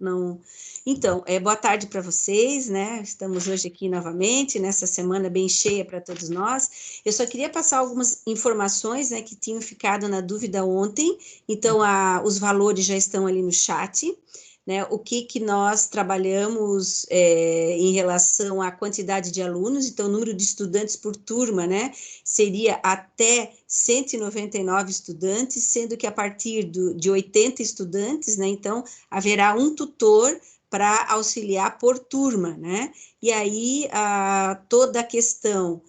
Não. Então, boa tarde para vocês, né? Estamos hoje aqui novamente, nessa semana bem cheia para todos nós. Eu só queria passar algumas informações, né, que tinham ficado na dúvida ontem. Então, os valores já estão ali no chat, né? O que nós trabalhamos em relação à quantidade de alunos, então, o número de estudantes por turma, né? Seria até 199 estudantes, sendo que a partir de 80 estudantes, né? Então, haverá um tutor para auxiliar por turma, né? E aí toda a questão,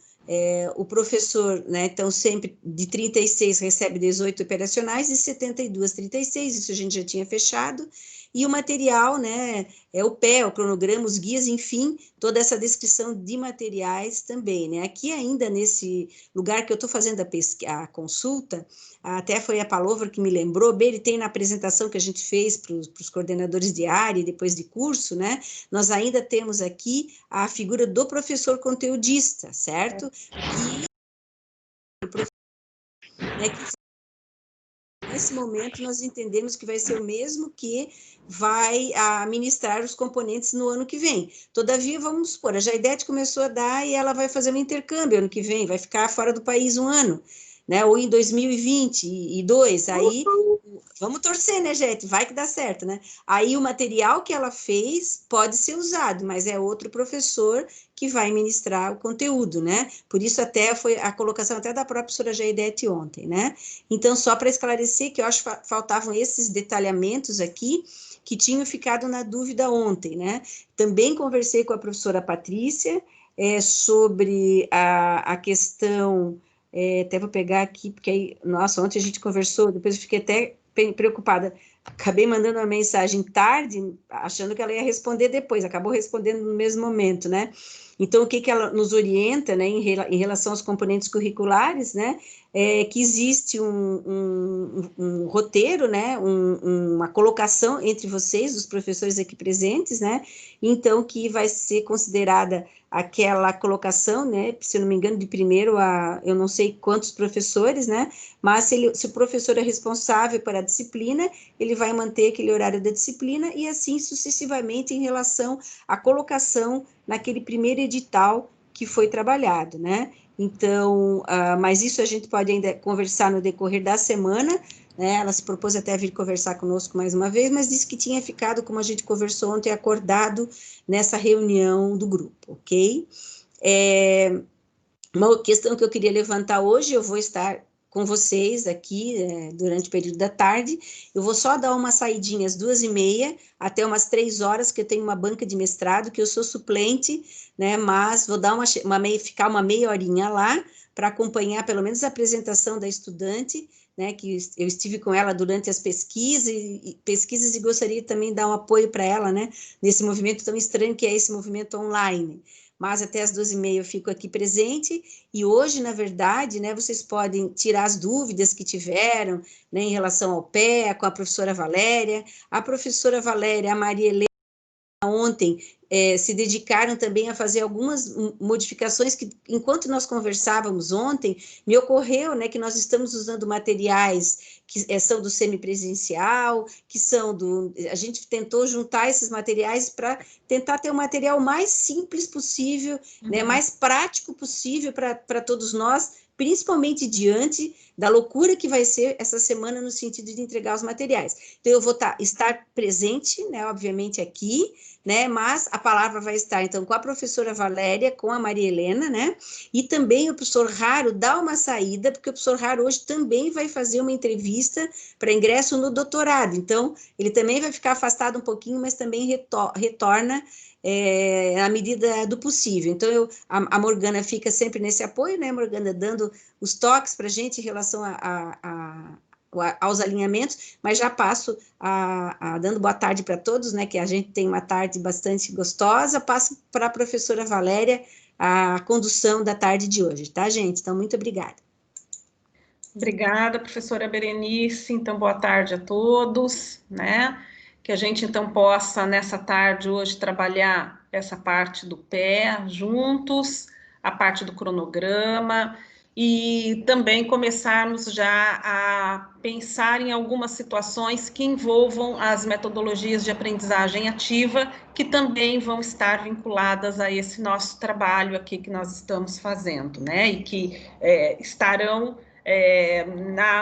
o professor, né? Então, sempre de 36 recebe 18 operacionais e 72, 36, isso a gente já tinha fechado. E o material, né? O pé, o cronograma, os guias, enfim, toda essa descrição de materiais também, né? Aqui ainda nesse lugar que eu estou fazendo a consulta, até foi a Palova que me lembrou, bem, ele tem na apresentação que a gente fez para os coordenadores de área e depois de curso, né? Nós ainda temos aqui a figura do professor conteudista, certo? Que nesse momento nós entendemos que vai ser o mesmo que vai administrar os componentes no ano que vem. Todavia, vamos supor, a Jaidete começou a dar e ela vai fazer um intercâmbio ano que vem, vai ficar fora do país um ano, né? Ou em 2022, aí vamos torcer, né, gente? Vai que dá certo, né? Aí o material que ela fez pode ser usado, mas é outro professor que vai ministrar o conteúdo, né? Por isso até foi a colocação até da própria professora Jaidete ontem, né? Então, só para esclarecer que eu acho que faltavam esses detalhamentos aqui que tinham ficado na dúvida ontem, né? Também conversei com a professora Patrícia sobre a questão, até vou pegar aqui, porque aí, nossa, ontem a gente conversou, depois eu fiquei até preocupada, acabei mandando uma mensagem tarde, achando que ela ia responder depois, acabou respondendo no mesmo momento, né? Então, o que ela nos orienta, né, em relação aos componentes curriculares, né, que existe um roteiro, né, uma colocação entre vocês, os professores aqui presentes, né, então que vai ser considerada aquela colocação, né, se não me engano, de primeiro a, eu não sei quantos professores, né, mas se o professor é responsável pela disciplina, ele vai manter aquele horário da disciplina e assim sucessivamente em relação à colocação naquele primeiro edital que foi trabalhado, né? Então, mas isso a gente pode ainda conversar no decorrer da semana, né? Ela se propôs até a vir conversar conosco mais uma vez, mas disse que tinha ficado, como a gente conversou ontem, acordado nessa reunião do grupo, ok? Uma questão que eu queria levantar hoje, eu vou estar com vocês aqui durante o período da tarde, eu vou só dar uma saidinha às 2h30 até umas 3 horas, que eu tenho uma banca de mestrado, que eu sou suplente, né, mas vou dar ficar uma meia horinha lá, para acompanhar pelo menos a apresentação da estudante, né, que eu estive com ela durante as pesquisas e gostaria também de dar um apoio para ela, né, nesse movimento tão estranho que é esse movimento online. Mas até as 2h30 eu fico aqui presente, e hoje, na verdade, né, vocês podem tirar as dúvidas que tiveram, né, em relação ao PEA, com a professora Valéria, a Maria Helena, ontem se dedicaram também a fazer algumas modificações que, enquanto nós conversávamos ontem, me ocorreu, né, que nós estamos usando materiais que são do semipresencial, que são do... A gente tentou juntar esses materiais para tentar ter um material mais simples possível, né, mais prático possível para todos nós, principalmente diante da loucura que vai ser essa semana no sentido de entregar os materiais. Então, eu vou estar presente, né, obviamente, aqui, né, mas a palavra vai estar, então, com a professora Valéria, com a Maria Helena, né, e também o professor Raro dá uma saída, porque o professor Raro hoje também vai fazer uma entrevista para ingresso no doutorado, então, ele também vai ficar afastado um pouquinho, mas também retorna na medida do possível. Então, a Morgana fica sempre nesse apoio, né, Morgana, dando os toques para a gente em relação aos alinhamentos, mas já passo dando boa tarde para todos, né, que a gente tem uma tarde bastante gostosa, passo para a professora Valéria a condução da tarde de hoje, tá, gente? Então, muito obrigada. Obrigada, professora Berenice. Então, boa tarde a todos, né? Que a gente, então, possa, nessa tarde hoje, trabalhar essa parte do pé juntos, a parte do cronograma, e também começarmos já a pensar em algumas situações que envolvam as metodologias de aprendizagem ativa, que também vão estar vinculadas a esse nosso trabalho aqui que nós estamos fazendo, né? E que estarão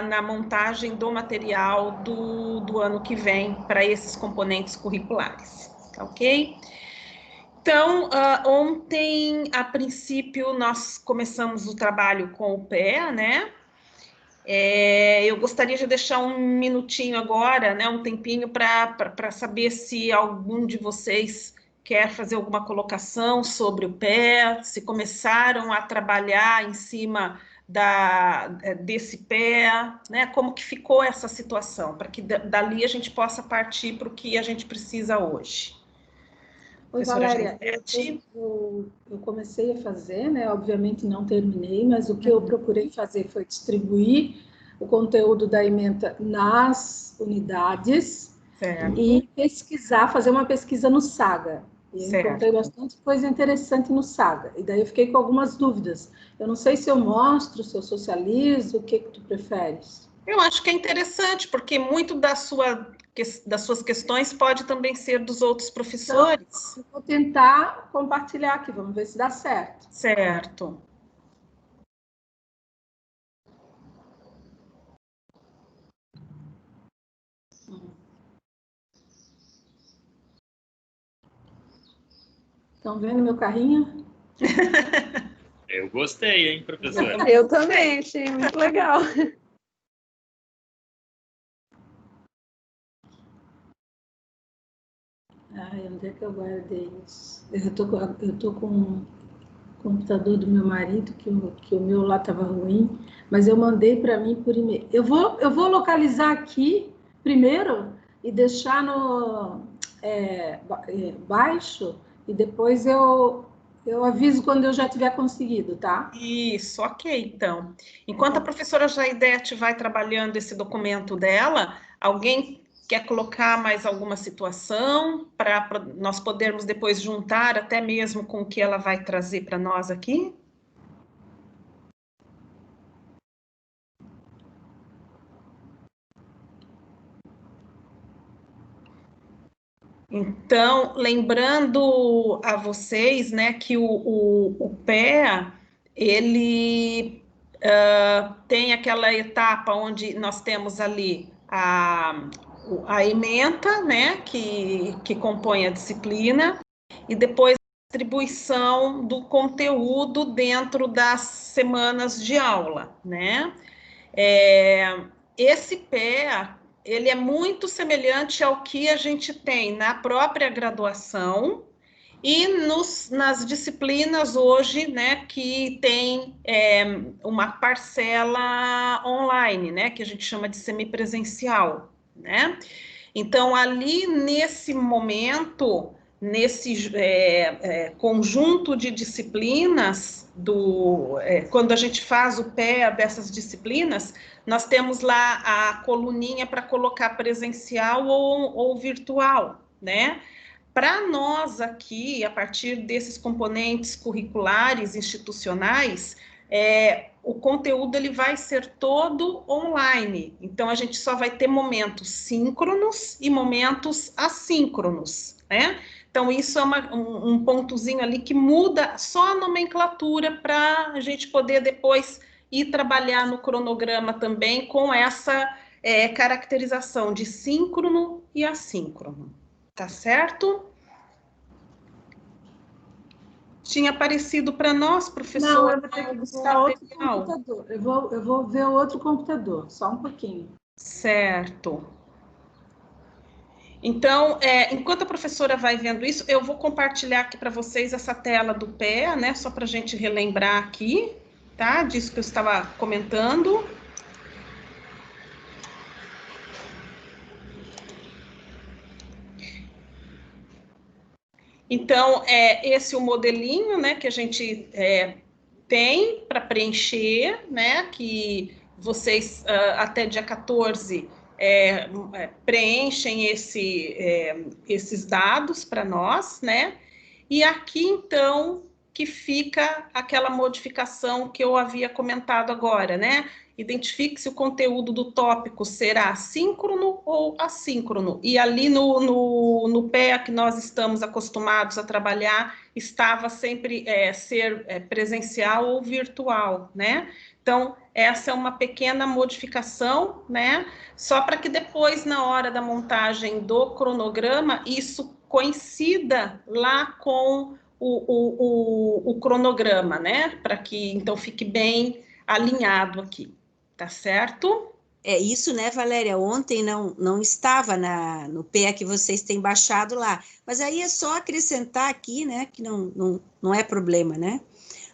na montagem do material do ano que vem para esses componentes curriculares, ok? Então, ontem, a princípio, nós começamos o trabalho com o pé, né? Eu gostaria de deixar um minutinho agora, né, um tempinho para saber se algum de vocês quer fazer alguma colocação sobre o pé, se começaram a trabalhar em cima desse pé, né? Como que ficou essa situação, para que dali a gente possa partir para o que a gente precisa hoje. Oi, Valéria, eu comecei a fazer, né? Obviamente não terminei, mas o que eu procurei fazer foi distribuir o conteúdo da ementa nas unidades, certo, e pesquisar, fazer uma pesquisa no Saga. E eu encontrei bastante coisa interessante no Saga. E daí eu fiquei com algumas dúvidas. Eu não sei se eu mostro, se eu socializo, o que tu preferes? Eu acho que é interessante, porque muito das suas questões pode também ser dos outros professores. Então, eu vou tentar compartilhar aqui, vamos ver se dá certo. Certo. Estão vendo meu carrinho? Eu gostei, hein, professora? Eu também, achei muito legal. Ai, onde é que eu guardei isso? Eu tô com o computador do meu marido, que o meu lá estava ruim, mas eu mandei para mim por e-mail. Eu vou localizar aqui primeiro e deixar no baixo, e depois eu aviso quando eu já tiver conseguido, tá? Isso, ok, então. Enquanto a professora Jaidete vai trabalhando esse documento dela, alguém quer colocar mais alguma situação para nós podermos depois juntar até mesmo com o que ela vai trazer para nós aqui? Então, lembrando a vocês, né, que o PEA, ele tem aquela etapa onde nós temos ali a ementa, né, que compõe a disciplina, e depois a distribuição do conteúdo dentro das semanas de aula, né? Esse PEA, ele é muito semelhante ao que a gente tem na própria graduação e nas disciplinas hoje, né, que tem uma parcela online, né, que a gente chama de semipresencial, né? Então, ali nesse momento, nesse conjunto de disciplinas, quando a gente faz o PEA dessas disciplinas, nós temos lá a coluninha para colocar presencial ou virtual, né? Para nós aqui, a partir desses componentes curriculares institucionais, o conteúdo ele vai ser todo online. Então, a gente só vai ter momentos síncronos e momentos assíncronos, né? Então, isso é um pontozinho ali que muda só a nomenclatura para a gente poder depois ir trabalhar no cronograma também com essa caracterização de síncrono e assíncrono. Tá certo? Tinha aparecido para nós, professor. Não, eu vou ter que buscar outro computador. Eu vou ver o outro computador, só um pouquinho. Certo. Então, enquanto a professora vai vendo isso, eu vou compartilhar aqui para vocês essa tela do PEA, né? Só para a gente relembrar aqui, tá? Disso que eu estava comentando. Então, esse é o modelinho, né, que a gente tem para preencher, né, que vocês até dia 14 preenchem esses dados para nós, né, e aqui, então, que fica aquela modificação que eu havia comentado agora, né? Identifique se o conteúdo do tópico será síncrono ou assíncrono. E ali no PEA que nós estamos acostumados a trabalhar, estava sempre presencial ou virtual, né? Então, essa é uma pequena modificação, né? Só para que depois, na hora da montagem do cronograma, isso coincida lá com o cronograma, né? Para que, então, fique bem alinhado aqui. Tá certo? É isso, né, Valéria? Ontem não estava no PEA que vocês têm baixado lá. Mas aí é só acrescentar aqui, né, que não é problema, né?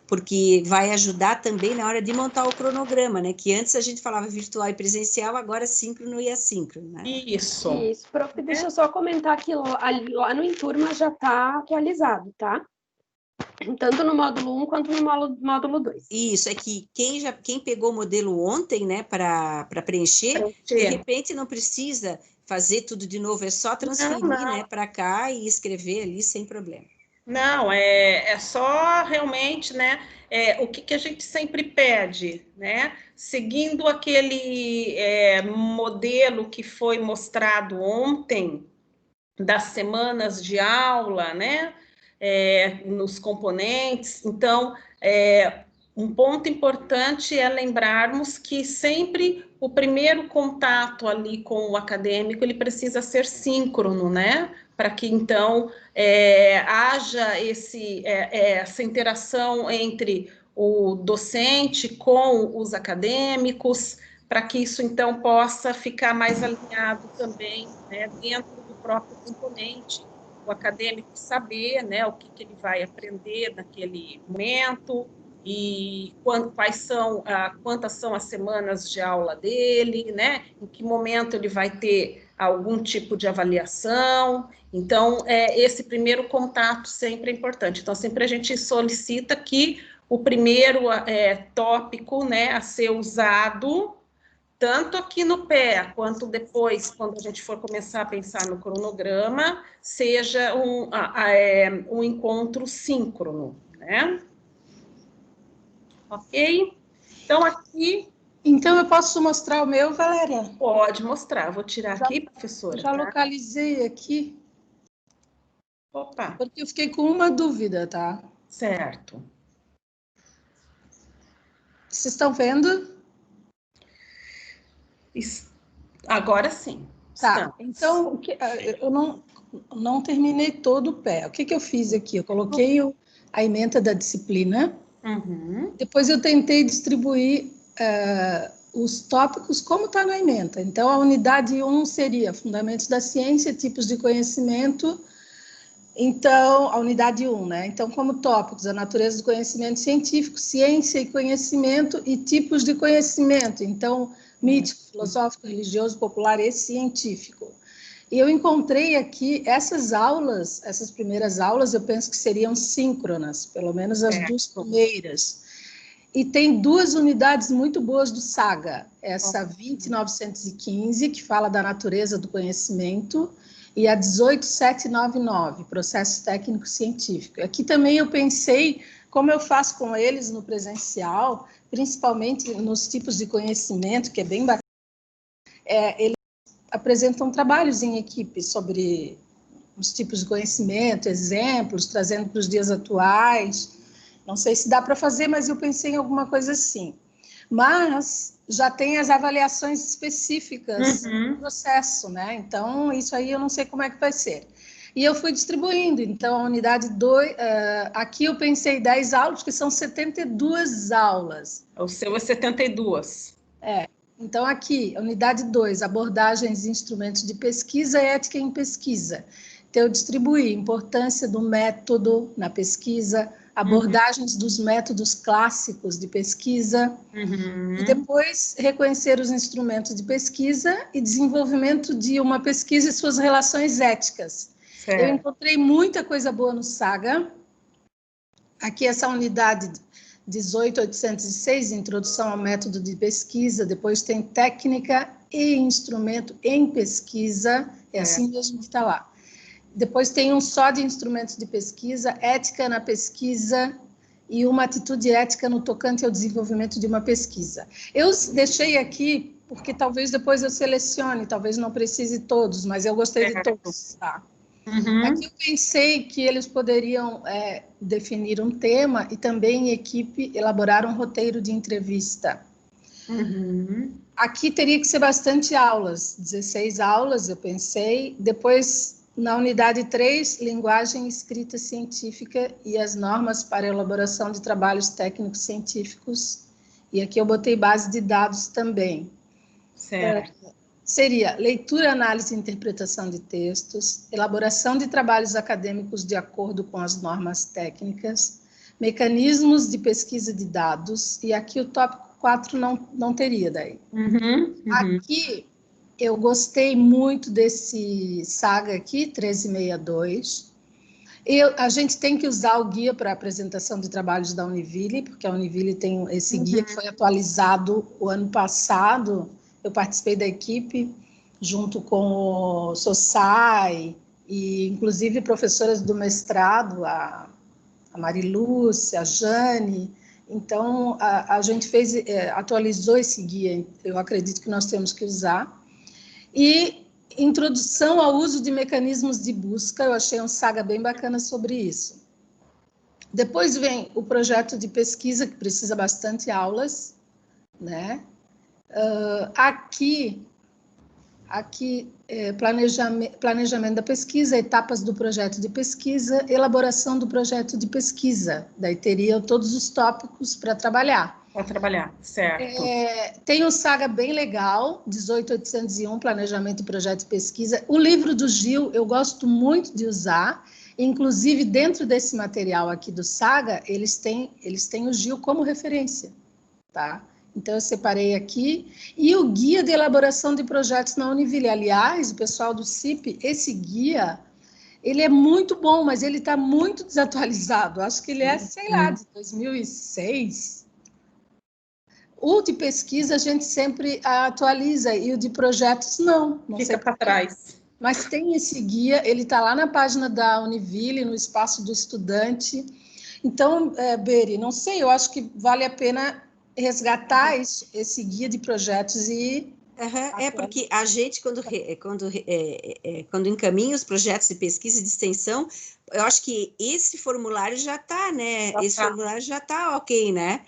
Porque vai ajudar também na hora de montar o cronograma, né? Que antes a gente falava virtual e presencial, agora síncrono e assíncrono, né? Isso. Isso, prof, deixa eu só comentar que lá no Enturma já está atualizado, tá? Tanto no módulo 1 quanto no módulo 2. Isso, é que quem pegou o modelo ontem, né, para preencher, de repente não precisa fazer tudo de novo, é só transferir, né, para cá e escrever ali sem problema. Não, é só realmente, né, o que a gente sempre pede, né, seguindo aquele modelo que foi mostrado ontem, das semanas de aula, né, nos componentes. Então, um ponto importante é lembrarmos que sempre o primeiro contato ali com o acadêmico, ele precisa ser síncrono, né, para que, então, haja essa interação entre o docente com os acadêmicos, para que isso, então, possa ficar mais alinhado também, né, dentro do próprio componente, o acadêmico saber, né, o que ele vai aprender naquele momento, e quantas são as semanas de aula dele, né, em que momento ele vai ter algum tipo de avaliação. Então, esse primeiro contato sempre é importante. Então, sempre a gente solicita que o primeiro tópico, né, a ser usado, tanto aqui no PEA, quanto depois, quando a gente for começar a pensar no cronograma, seja um encontro síncrono, né? Ok? Então, aqui... Então, eu posso mostrar o meu, Valéria? Pode mostrar. Vou tirar aqui, professora. Já tá? localizei aqui. Opa. Porque eu fiquei com uma dúvida, tá? Certo. Vocês estão vendo? Agora sim. Tá. Então, eu não terminei todo o pé. O que eu fiz aqui? Eu coloquei a ementa da disciplina. Uhum. Depois eu tentei distribuir os tópicos como está na ementa. Então, a unidade 1 seria Fundamentos da Ciência, Tipos de Conhecimento. Então, a unidade 1, né? Então, como tópicos, a natureza do conhecimento científico, ciência e conhecimento e tipos de conhecimento. Então, mítico, filosófico, religioso, popular e científico. E eu encontrei aqui essas aulas, essas primeiras aulas, eu penso que seriam síncronas, pelo menos as duas primeiras. E tem duas unidades muito boas do SAGA, essa 20915, que fala da natureza do conhecimento, e a 18799, processo técnico científico. Aqui também eu pensei, como eu faço com eles no presencial, principalmente nos tipos de conhecimento, que é bem bacana, eles apresentam trabalhos em equipe sobre os tipos de conhecimento, exemplos, trazendo para os dias atuais. Não sei se dá para fazer, mas eu pensei em alguma coisa assim. Mas já tem as avaliações específicas do processo, né? Então, isso aí eu não sei como é que vai ser. E eu fui distribuindo. Então, a unidade 2, aqui eu pensei 10 aulas, que são 72 aulas. O seu é 72. Então, aqui, a unidade 2, abordagens e instrumentos de pesquisa e ética em pesquisa. Então, eu distribuí importância do método na pesquisa, abordagens dos métodos clássicos de pesquisa, e depois reconhecer os instrumentos de pesquisa e desenvolvimento de uma pesquisa e suas relações éticas. Certo. Eu encontrei muita coisa boa no SAGA. Aqui essa unidade 18806, introdução ao método de pesquisa, depois tem técnica e instrumento em pesquisa, é assim mesmo que está lá. Depois tem um só de instrumentos de pesquisa, ética na pesquisa, e uma atitude ética no tocante ao desenvolvimento de uma pesquisa. Eu deixei aqui porque talvez depois eu selecione, talvez não precise todos, mas eu gostei de todos, tá? Aqui eu pensei que eles poderiam definir um tema e também, em equipe, elaborar um roteiro de entrevista. Aqui teria que ser bastante aulas, 16 aulas, eu pensei. Depois, na unidade 3, linguagem escrita científica e as normas para elaboração de trabalhos técnicos científicos. E aqui eu botei base de dados também. Certo. Seria leitura, análise e interpretação de textos, elaboração de trabalhos acadêmicos de acordo com as normas técnicas, mecanismos de pesquisa de dados, e aqui o tópico 4 não teria daí. Aqui, eu gostei muito desse SAGA aqui, 1362. A gente tem que usar o guia para apresentação de trabalhos da Univille, porque a Univille tem esse guia que foi atualizado o ano passado. Eu participei da equipe, junto com o Sossai, e inclusive professoras do mestrado, a Marilúcia, a Jane. Então, a gente atualizou esse guia, eu acredito que nós temos que usar. E introdução ao uso de mecanismos de busca, eu achei um SAGA bem bacana sobre isso. Depois vem o projeto de pesquisa, que precisa bastante aulas, né? Aqui planejamento da pesquisa, etapas do projeto de pesquisa, elaboração do projeto de pesquisa. Daí teria todos os tópicos para trabalhar. Para trabalhar, certo. Tem um SAGA bem legal, 18801, planejamento e projeto de pesquisa. O livro do Gil, eu gosto muito de usar, inclusive dentro desse material aqui do SAGA, eles têm o Gil como referência, tá? Então, eu separei aqui. E o guia de elaboração de projetos na Univille. Aliás, o pessoal do CIP, esse guia, ele é muito bom, mas ele está muito desatualizado. Acho que ele é, sei lá, de 2006. O de pesquisa a gente sempre atualiza, e o de projetos não fica para trás. Mas tem esse guia, ele está lá na página da Univille, no espaço do estudante. Então, Beri, não sei, eu acho que vale a pena resgatar esse guia de projetos e... porque a gente, quando encaminha os projetos de pesquisa e de extensão, eu acho que esse formulário já está, né? Formulário já está ok, né?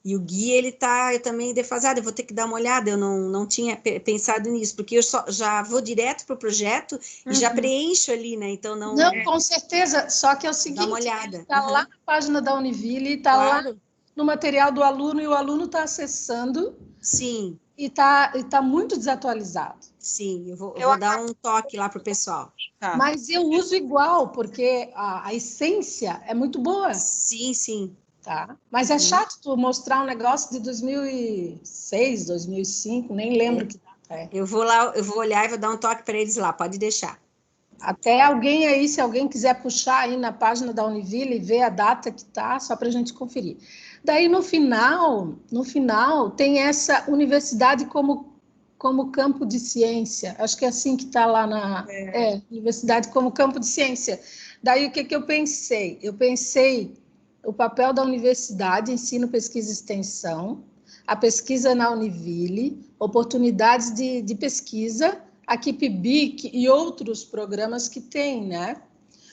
E o guia, ele está também defasado, eu vou ter que dar uma olhada, eu não tinha pensado nisso, porque eu já vou direto para o projeto e já preencho ali, né? Então, não... com certeza, só que é o seguinte, dá uma olhada. Está lá na página da Univille, está lá no material do aluno, e o aluno está acessando. Sim. E tá muito desatualizado. Sim, eu vou dar um toque lá para o pessoal. Tá. Mas eu uso igual, porque a essência é muito boa. Sim, sim. Tá? Mas é chato tu mostrar um negócio de 2006, 2005, nem lembro que data é. Eu vou lá, eu vou olhar e vou dar um toque para eles lá, pode deixar. Até alguém aí, se alguém quiser puxar aí na página da Univille e ver a data que tá, só para a gente conferir. Daí, no final, tem essa universidade como campo de ciência. Acho que é assim que está lá na... universidade como campo de ciência. Daí, o que eu pensei? Eu pensei o papel da universidade, ensino, pesquisa e extensão, a pesquisa na Univille, oportunidades de pesquisa, a KIPBIC e outros programas que tem, né?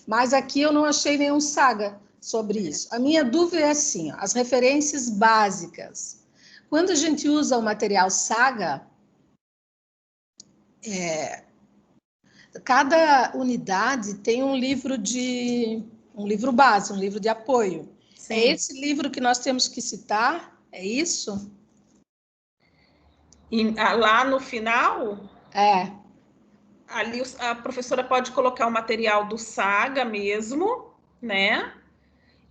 Mas aqui eu não achei nenhum SAGA sobre isso. A minha dúvida é assim, as referências básicas. Quando a gente usa o material SAGA, cada unidade tem um livro base, um livro de apoio. Sim. É esse livro que nós temos que citar? É isso? E lá no final? Ali a professora pode colocar o material do SAGA mesmo, né?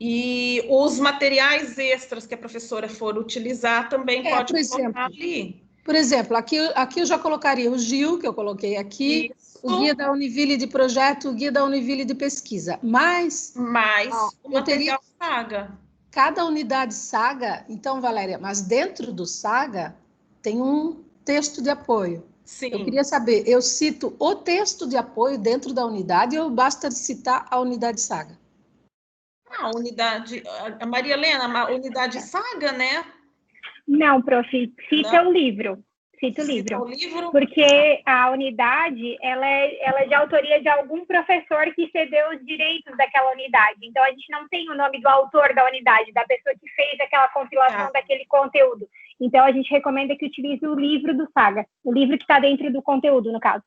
E os materiais extras que a professora for utilizar também pode colocar ali. Por exemplo, aqui eu já colocaria o Gil, que eu coloquei aqui, isso. O guia da Univille de projeto, o guia da Univille de pesquisa. Mas o material SAGA. Cada unidade SAGA, então, Valéria, mas dentro do SAGA tem um texto de apoio. Sim. Eu queria saber, eu cito o texto de apoio dentro da unidade ou basta citar a unidade SAGA? A unidade, a Maria Helena, a unidade Saga, né? Não, prof, cita Não. o livro. Cita o Cita livro. o livro. Porque a unidade, ela é de autoria de algum professor que cedeu os direitos daquela unidade. Então, a gente não tem o nome do autor da unidade, da pessoa que fez aquela compilação daquele conteúdo. Então, a gente recomenda que utilize o livro do Saga, o livro que está dentro do conteúdo, no caso.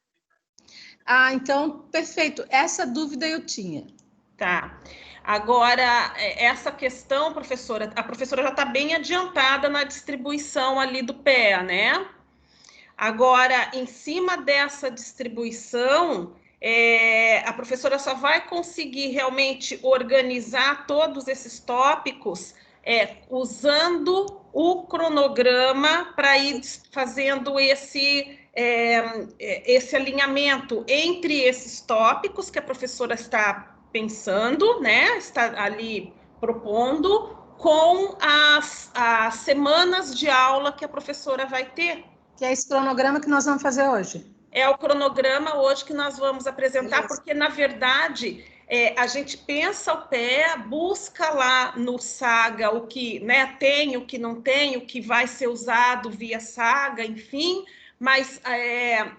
Ah, então, perfeito. Essa dúvida eu tinha. Tá. Agora, essa questão, professora, a professora já está bem adiantada na distribuição ali do PEA, né? Agora, em cima dessa distribuição, a professora só vai conseguir realmente organizar todos esses tópicos usando o cronograma para ir fazendo esse alinhamento entre esses tópicos que a professora está pensando, né? Está ali propondo, com as semanas de aula que a professora vai ter. Que é esse cronograma que nós vamos fazer hoje. É o cronograma hoje que nós vamos apresentar, Beleza. porque, na verdade, a gente pensa o PEA, busca lá no Saga o que, né, tem, o que não tem, o que vai ser usado via Saga, enfim, mas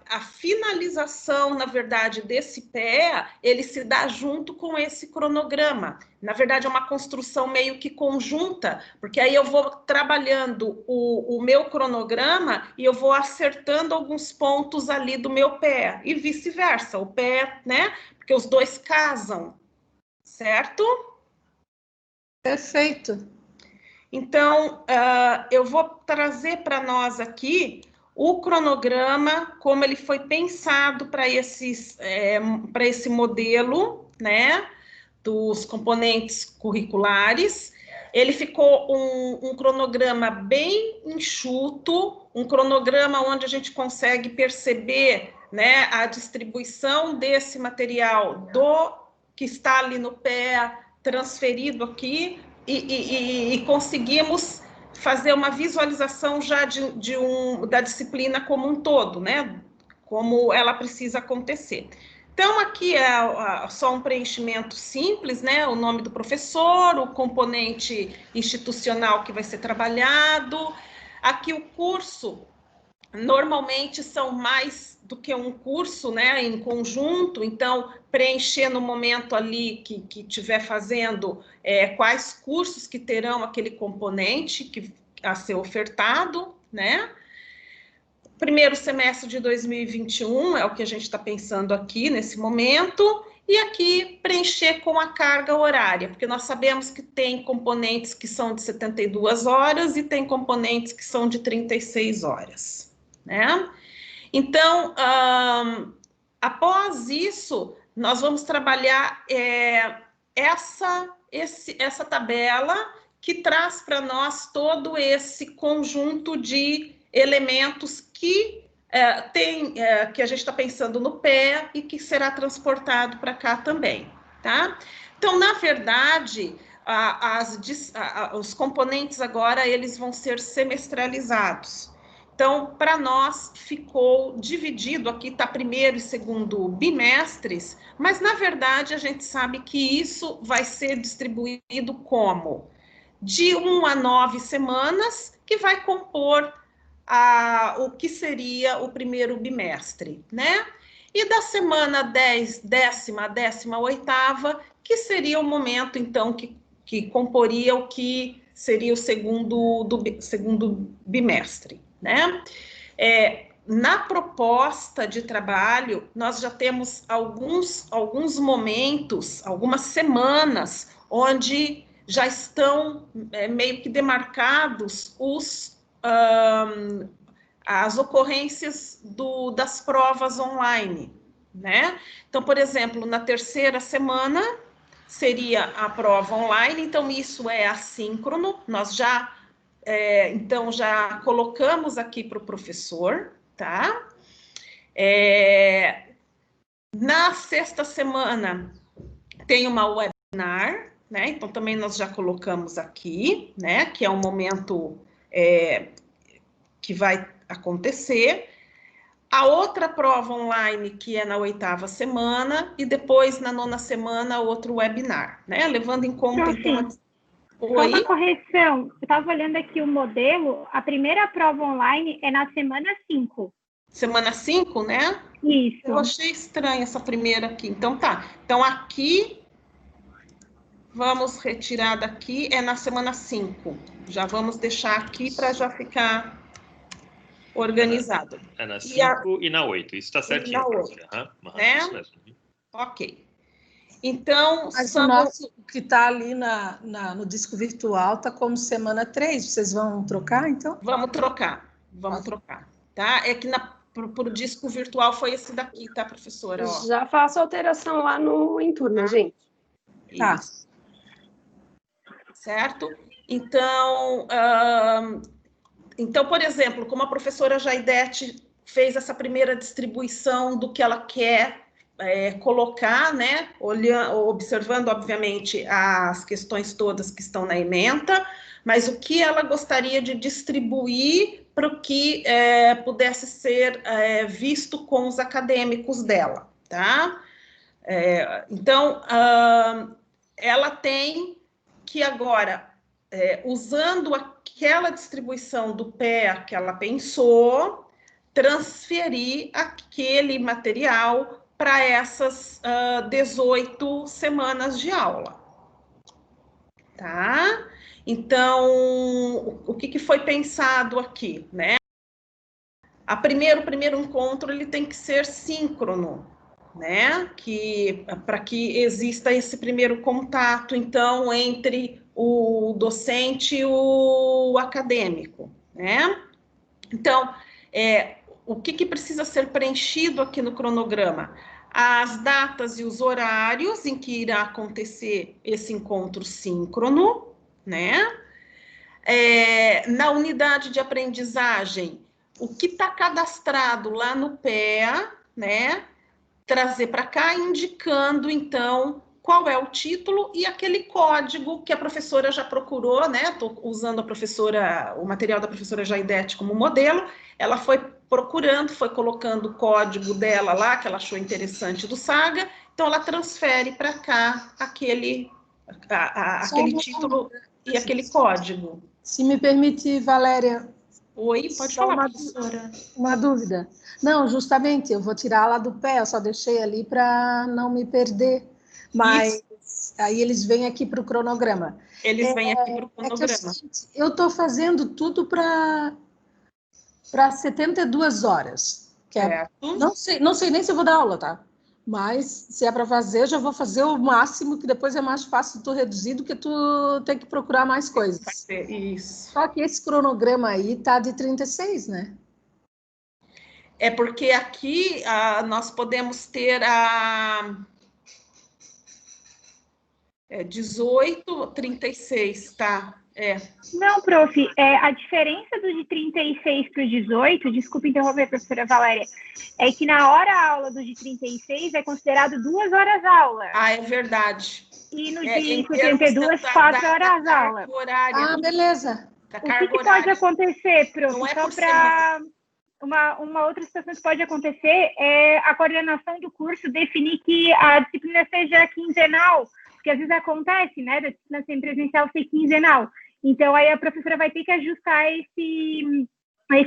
a finalização, na verdade, desse PEA, ele se dá junto com esse cronograma. Na verdade, é uma construção meio que conjunta, porque aí eu vou trabalhando o meu cronograma e eu vou acertando alguns pontos ali do meu PEA, e vice-versa, o PEA, né? Porque os dois casam, certo? Perfeito. Então, eu vou trazer para nós aqui o cronograma, como ele foi pensado para esse modelo, né, dos componentes curriculares. Ele ficou um cronograma bem enxuto, um cronograma onde a gente consegue perceber, né, a distribuição desse material que está ali no PEA, transferido aqui, e conseguimos fazer uma visualização já da disciplina como um todo, né? Como ela precisa acontecer. Então, aqui é só um preenchimento simples, né? O nome do professor, o componente institucional que vai ser trabalhado. Aqui o curso, normalmente são mais do que um curso, né, em conjunto, então preencher no momento ali que estiver fazendo quais cursos que terão aquele componente a ser ofertado, né? Primeiro semestre de 2021 é o que a gente está pensando aqui nesse momento, e aqui preencher com a carga horária, porque nós sabemos que tem componentes que são de 72 horas e tem componentes que são de 36 horas. Né? Então, após isso, nós vamos trabalhar essa tabela que traz para nós todo esse conjunto de elementos que que a gente está pensando no PEA e que será transportado para cá também, tá? Então, na verdade, os componentes agora eles vão ser semestralizados. Então, para nós, ficou dividido, aqui está primeiro e segundo bimestres, mas, na verdade, a gente sabe que isso vai ser distribuído como? De 1 a 9 semanas, que vai compor o que seria o primeiro bimestre, né? E da semana 10ª a 18ª, que seria o momento, então, que comporia o que seria o segundo bimestre. Né? Na proposta de trabalho, nós já temos alguns momentos, algumas semanas, onde já estão meio que demarcados as ocorrências das provas online. Né? Então, por exemplo, na terceira semana seria a prova online, então isso é assíncrono, nós então, já colocamos aqui para o professor, tá? Na sexta semana, tem uma webinar, né? Então, também nós já colocamos aqui, né? Que é um momento que vai acontecer. a outra prova online, que é na 8ª semana, e depois, na 9ª semana, outro webinar, né? Levando em conta, então... Só uma correção, eu estava olhando aqui o modelo, a primeira prova online é na semana 5. Semana 5, né? Isso. Eu achei estranha essa primeira aqui. Então, tá. Então, aqui, vamos retirar daqui, é na semana 5. Já vamos deixar aqui para já ficar organizado. É na 5 e na 8, isso está certinho. Na 8, né? Isso mesmo. Ok. Então, mas o nosso, que está ali no disco virtual, está como semana 3. Vocês vão trocar, então? Vamos trocar, tá? É que para o disco virtual foi esse daqui, tá, professora? Ó. Já faço alteração lá no Enturma, gente. Tá. Certo? Então, por exemplo, como a professora Jaidete fez essa primeira distribuição do que ela quer colocar, né? Observando, obviamente, as questões todas que estão na ementa, mas o que ela gostaria de distribuir para o que pudesse ser visto com os acadêmicos dela, tá? Então, ela tem que agora, usando aquela distribuição do PEA que ela pensou, transferir aquele material para essas 18 semanas de aula, tá? Então, o que foi pensado aqui, né? O primeiro encontro, ele tem que ser síncrono, né? Para que exista esse primeiro contato, então, entre o docente e o acadêmico, né? Então, o que precisa ser preenchido aqui no cronograma? As datas e os horários em que irá acontecer esse encontro síncrono, né? Na unidade de aprendizagem, o que está cadastrado lá no PEA, né? Trazer para cá, indicando, então, qual é o título e aquele código que a professora já procurou, né? Estou usando o material da professora Jaidete como modelo. Ela foi procurando, foi colocando o código dela lá, que ela achou interessante do Saga, então ela transfere para cá aquele título e aquele código. Se me permite, Valéria. Oi, pode falar, professora. Uma dúvida. Não, justamente, eu vou tirar lá do pé, eu só deixei ali para não me perder. Mas aí eles vêm aqui para o cronograma. Eles vêm aqui para o cronograma. Eu estou fazendo tudo para 72 horas. Não sei nem se eu vou dar aula, tá? Mas se é para fazer, eu já vou fazer o máximo, que depois é mais fácil tu reduzir do que tu ter que procurar mais coisas. Isso. Só que esse cronograma aí tá de 36, né? É porque aqui nós podemos ter 18, 36, tá? Não, prof, a diferença do de 36 para o 18, desculpa interromper, professora Valéria, é que na hora-aula do de 36 é considerado 2 horas aula. Ah, é verdade. E no de 72, 4 horas aula. Ah, beleza. O que pode acontecer, prof? Só para uma outra situação que pode acontecer é a coordenação do curso definir que a disciplina seja quinzenal, porque às vezes acontece, né, da disciplina semipresencial ser quinzenal. Então, aí a professora vai ter que ajustar esse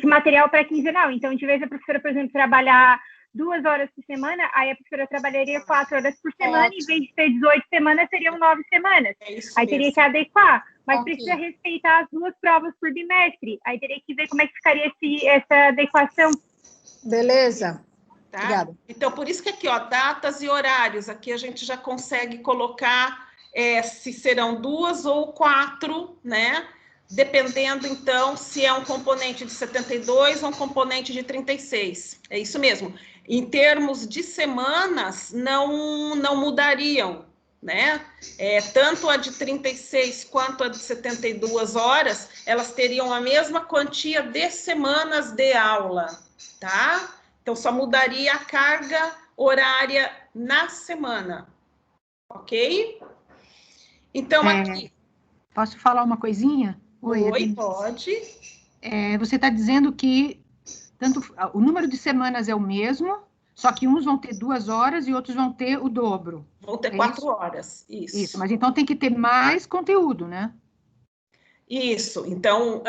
material para quinzenal. Então, de vez a professora, por exemplo, trabalhar 2 horas por semana, aí a professora trabalharia 4 horas por semana, em vez de ter 18 semanas, seriam 9 semanas. Aí teria que adequar, mas precisa respeitar as 2 provas por bimestre. Aí teria que ver como é que ficaria essa adequação. Beleza. Tá? Obrigada. Então, por isso que aqui, ó, datas e horários, aqui a gente já consegue colocar se serão 2 ou 4, né? Dependendo, então, se é um componente de 72 ou um componente de 36. É isso mesmo. Em termos de semanas, não mudariam, né? Tanto a de 36 quanto a de 72 horas, elas teriam a mesma quantia de semanas de aula, tá? Então, só mudaria a carga horária na semana, ok? Então, aqui... Posso falar uma coisinha? Oi, pode. Você está dizendo que o número de semanas é o mesmo, só que uns vão ter 2 horas e outros vão ter o dobro. Vão ter 4 horas, isso. Isso, mas então tem que ter mais conteúdo, né? Isso, então,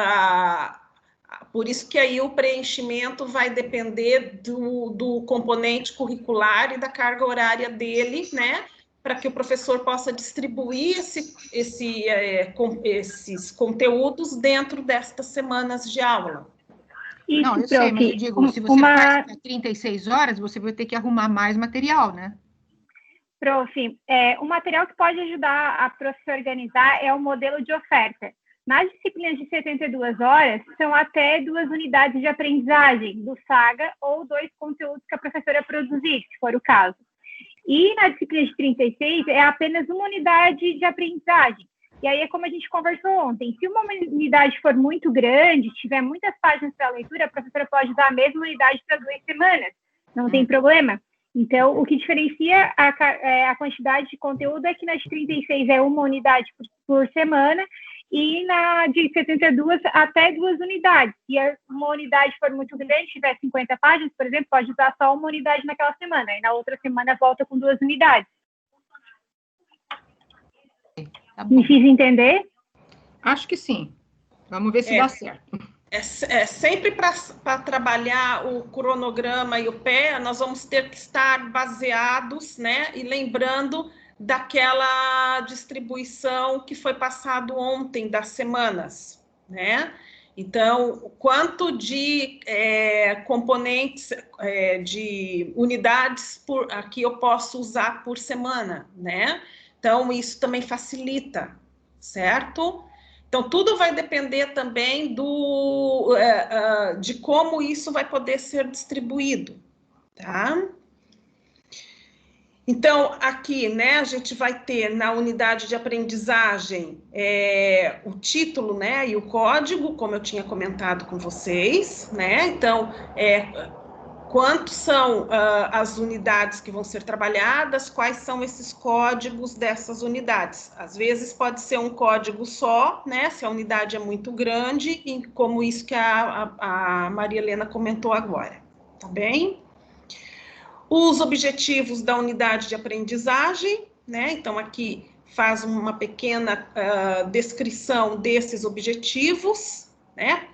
por isso que aí o preenchimento vai depender do componente curricular e da carga horária dele, né? Para que o professor possa distribuir esses conteúdos dentro destas semanas de aula. Isso, não, eu sei, mas eu digo, se você faz para 36 horas, você vai ter que arrumar mais material, né? Prof, o material que pode ajudar a prof a organizar é o modelo de oferta. Nas disciplinas de 72 horas, são até 2 unidades de aprendizagem do SAGA ou 2 conteúdos que a professora produzir, se for o caso. E na disciplina de 36, é apenas 1 unidade de aprendizagem. E aí é como a gente conversou ontem, se uma unidade for muito grande, tiver muitas páginas para leitura, a professora pode usar a mesma unidade para 2 semanas, não tem problema. Então, o que diferencia a quantidade de conteúdo é que na de 36 é 1 unidade por semana, e na de 72, até 2 unidades. Se uma unidade for muito grande, tiver 50 páginas, por exemplo, pode usar só 1 unidade naquela semana, e na outra semana volta com 2 unidades. Tá bom. Me fiz entender? Acho que sim. Vamos ver se dá certo. Sempre para trabalhar o cronograma e o pé, nós vamos ter que estar baseados, né? E lembrando daquela distribuição que foi passado ontem das semanas, né? Então, quanto de componentes, de unidades aqui eu posso usar por semana, né? Então, isso também facilita, certo? Então, tudo vai depender também de como isso vai poder ser distribuído, tá? Então, aqui, né, a gente vai ter na unidade de aprendizagem o título, né, e o código, como eu tinha comentado com vocês, né? Então, quantos são as unidades que vão ser trabalhadas, quais são esses códigos dessas unidades. Às vezes pode ser um código só, né, se a unidade é muito grande, e como isso que a Maria Helena comentou agora, tá bem? Os objetivos da unidade de aprendizagem, né, então aqui faz uma pequena descrição desses objetivos, né,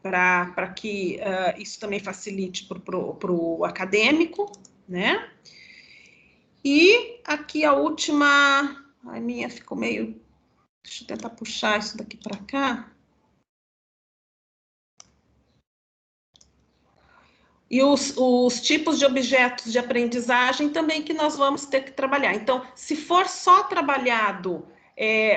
para que isso também facilite para o acadêmico, né? E aqui a última, a minha ficou meio, deixa eu tentar puxar isso daqui para cá. E os tipos de objetos de aprendizagem também que nós vamos ter que trabalhar. Então, se for só trabalhado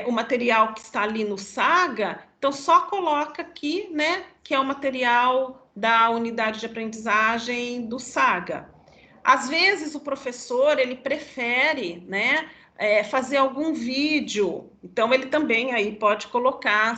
o material que está ali no SAGA, então só coloca aqui, né, que é o material da unidade de aprendizagem do SAGA. Às vezes o professor, ele prefere, né, fazer algum vídeo, então ele também aí pode colocar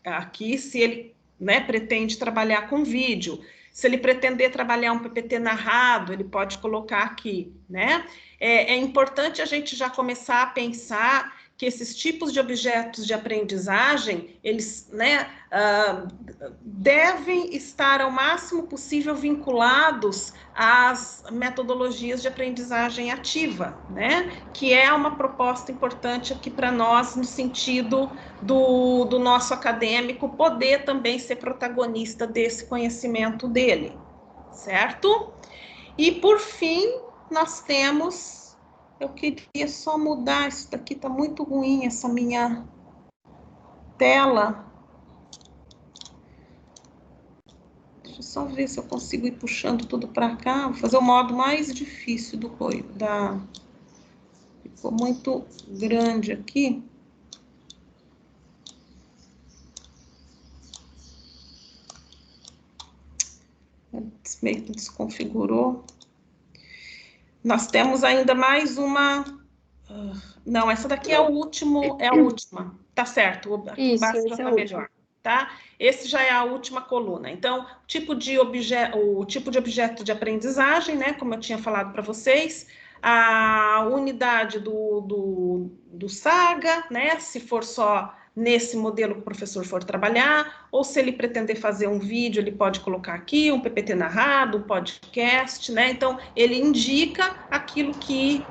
aqui se ele, né, pretende trabalhar com vídeo. Se ele pretender trabalhar um PPT narrado, ele pode colocar aqui, né? É importante a gente já começar a pensar que esses tipos de objetos de aprendizagem, eles, né, devem estar ao máximo possível vinculados às metodologias de aprendizagem ativa, né? Que é uma proposta importante aqui para nós, no sentido do nosso acadêmico poder também ser protagonista desse conhecimento dele, certo? E, por fim, nós temos... Eu queria só mudar, isso daqui está muito ruim, essa minha tela. Deixa eu só ver se eu consigo ir puxando tudo para cá. Vou fazer o modo mais difícil do coisa. Ficou muito grande aqui. Meio que desconfigurou. Nós temos ainda mais uma... Não, essa daqui é a última. Tá certo, aqui embaixo já está melhor, tá? Esse já é a última coluna. Então, o tipo de objeto de aprendizagem, né? Como eu tinha falado para vocês, a unidade do SAGA, né? Se for só nesse modelo que o professor for trabalhar, ou se ele pretender fazer um vídeo, ele pode colocar aqui, um PPT narrado, um podcast, né? Então, ele indica aquilo que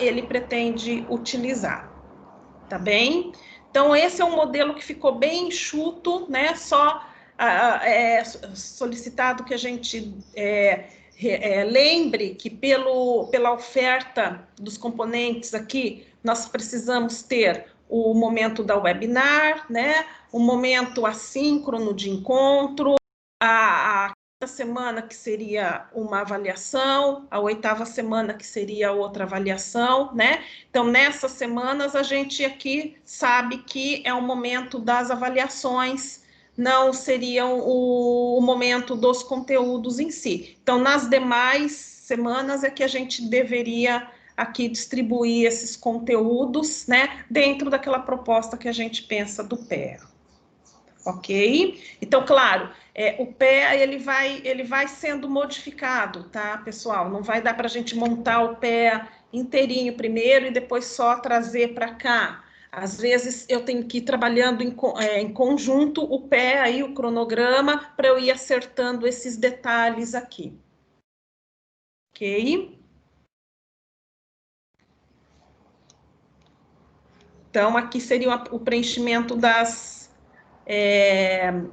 ele pretende utilizar, tá bem? Então, esse é um modelo que ficou bem enxuto, né? Só solicitado que a gente lembre que pela oferta dos componentes aqui, nós precisamos ter o momento da webinar, né? O momento assíncrono de encontro, a quinta semana que seria uma avaliação, a 8ª semana que seria outra avaliação, né? Então, nessas semanas, a gente aqui sabe que é o momento das avaliações, não seriam o momento dos conteúdos em si. Então, nas demais semanas é que a gente deveria aqui distribuir esses conteúdos, né, dentro daquela proposta que a gente pensa do PEA. Ok? Então, claro, o PEA, ele vai sendo modificado, tá, pessoal? Não vai dar para a gente montar o PEA inteirinho primeiro e depois só trazer para cá. Às vezes, eu tenho que ir trabalhando em conjunto o PEA e o cronograma para eu ir acertando esses detalhes aqui. Ok? Então, aqui seria o preenchimento das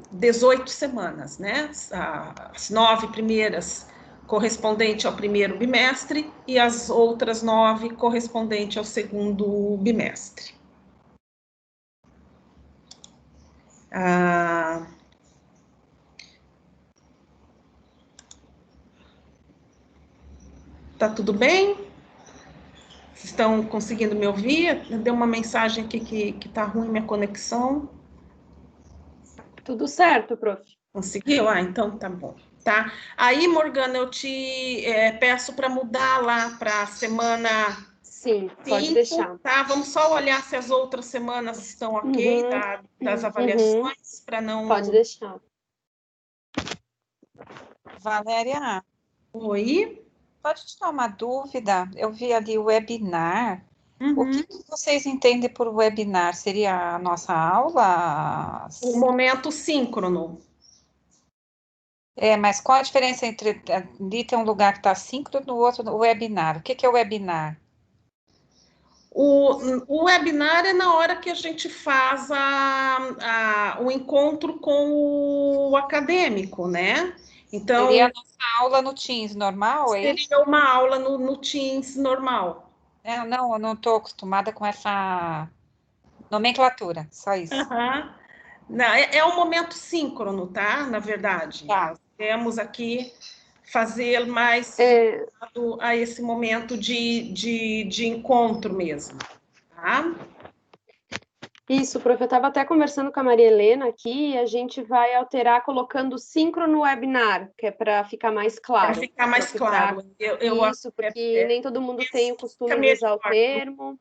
18 semanas, né? As 9 primeiras correspondente ao primeiro bimestre e as outras 9 correspondente ao segundo bimestre. Tá tudo bem? Vocês estão conseguindo me ouvir? Deu uma mensagem aqui que tá ruim minha conexão. Tudo certo, prof. Conseguiu? Então tá bom. Tá? Aí, Morgana, eu te peço para mudar lá para a semana. Sim, 5, pode deixar. Tá? Vamos só olhar se as outras semanas estão ok, das avaliações, para não... Pode deixar. Valéria, Oi? pode tirar uma dúvida? Eu vi ali o webinar. Uhum. O que vocês entendem por webinar? Seria a nossa aula? Um momento síncrono. Mas qual a diferença entre ali tem um lugar que está síncrono, no outro o webinar? O que é o webinar? O webinar é na hora que a gente faz o encontro com o acadêmico, né? Então, seria a nossa aula no Teams normal, é isso? Seria uma aula no Teams normal. Não, eu não estou acostumada com essa nomenclatura, só isso. Não, é um momento síncrono, tá? Na verdade. Tá. Nós temos aqui fazer mais a esse momento de encontro mesmo, tá? Isso, prof, eu estava até conversando com a Maria Helena aqui, e a gente vai alterar colocando síncrono webinar, que é para ficar mais claro. Para ficar mais claro. Isso, porque nem todo mundo tem o costume de usar o termo.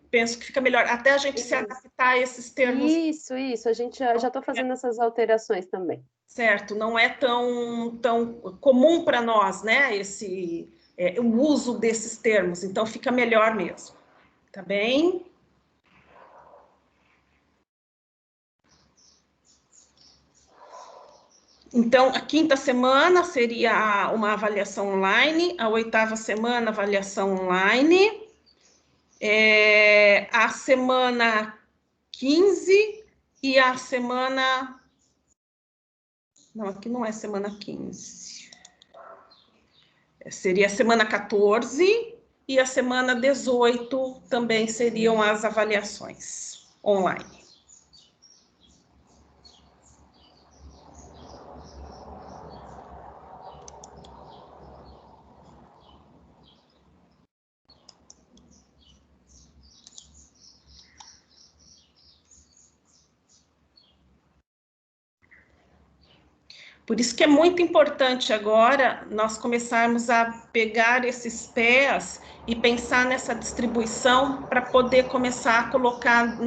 Penso que fica melhor, até a gente se adaptar a esses termos. Isso, a gente já estou fazendo essas alterações também. Certo, não é tão comum para nós, né, o uso desses termos, então fica melhor mesmo, tá bem? Então, a 5ª semana seria uma avaliação online, a 8ª semana, avaliação online, a semana 15 e a semana... Não, aqui não é semana 15. Seria a semana 14 e a semana 18 também seriam as avaliações online. Por isso que é muito importante agora nós começarmos a pegar esses PEAs e pensar nessa distribuição para poder começar a colocar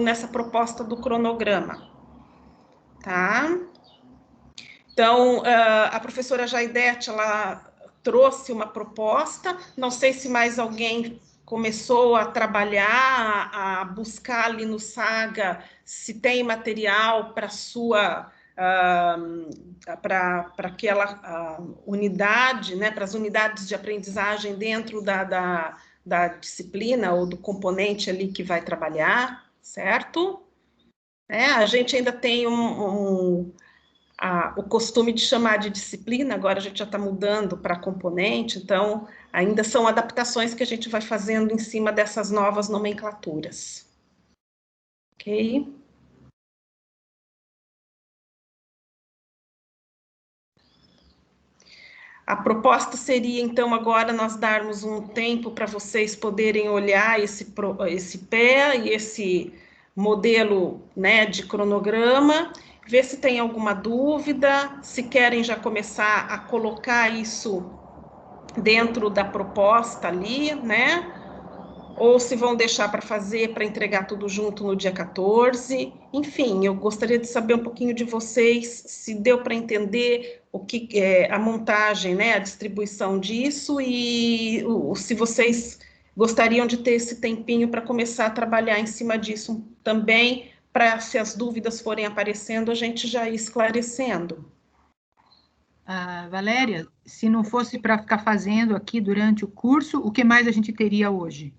nessa proposta do cronograma, tá? Então, a professora Jaidete, ela trouxe uma proposta, não sei se mais alguém começou a trabalhar, a buscar ali no Saga se tem material para sua para aquela unidade, né, para as unidades de aprendizagem dentro da disciplina ou do componente ali que vai trabalhar, certo? A gente ainda tem o costume de chamar de disciplina, agora a gente já está mudando para componente, então ainda são adaptações que a gente vai fazendo em cima dessas novas nomenclaturas. Ok? A proposta seria, então, agora nós darmos um tempo para vocês poderem olhar esse pé e esse modelo, né, de cronograma, ver se tem alguma dúvida, se querem já começar a colocar isso dentro da proposta ali, né? Ou se vão deixar para fazer, para entregar tudo junto no dia 14. Enfim, eu gostaria de saber um pouquinho de vocês, se deu para entender o que é a montagem, né, a distribuição disso, e se vocês gostariam de ter esse tempinho para começar a trabalhar em cima disso também, para, se as dúvidas forem aparecendo, a gente já ir esclarecendo. Valéria, se não fosse para ficar fazendo aqui durante o curso, o que mais a gente teria hoje?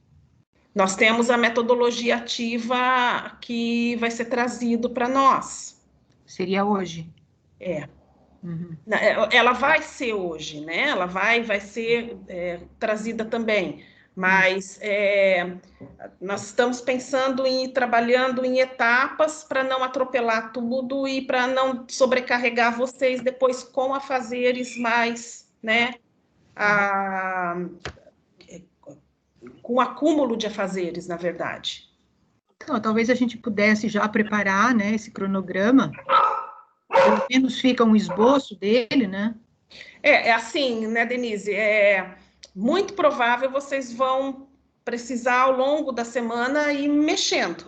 Nós temos a metodologia ativa que vai ser trazido para nós. Seria hoje? Uhum. Ela vai ser hoje, né? Ela vai ser trazida também, mas nós estamos pensando em ir trabalhando em etapas para não atropelar tudo e para não sobrecarregar vocês depois com afazeres mais, né? Com acúmulo de afazeres, na verdade. Então, talvez a gente pudesse já preparar, né, esse cronograma, pelo menos fica um esboço dele, né? É assim, né, Denise, muito provável vocês vão precisar, ao longo da semana, ir mexendo,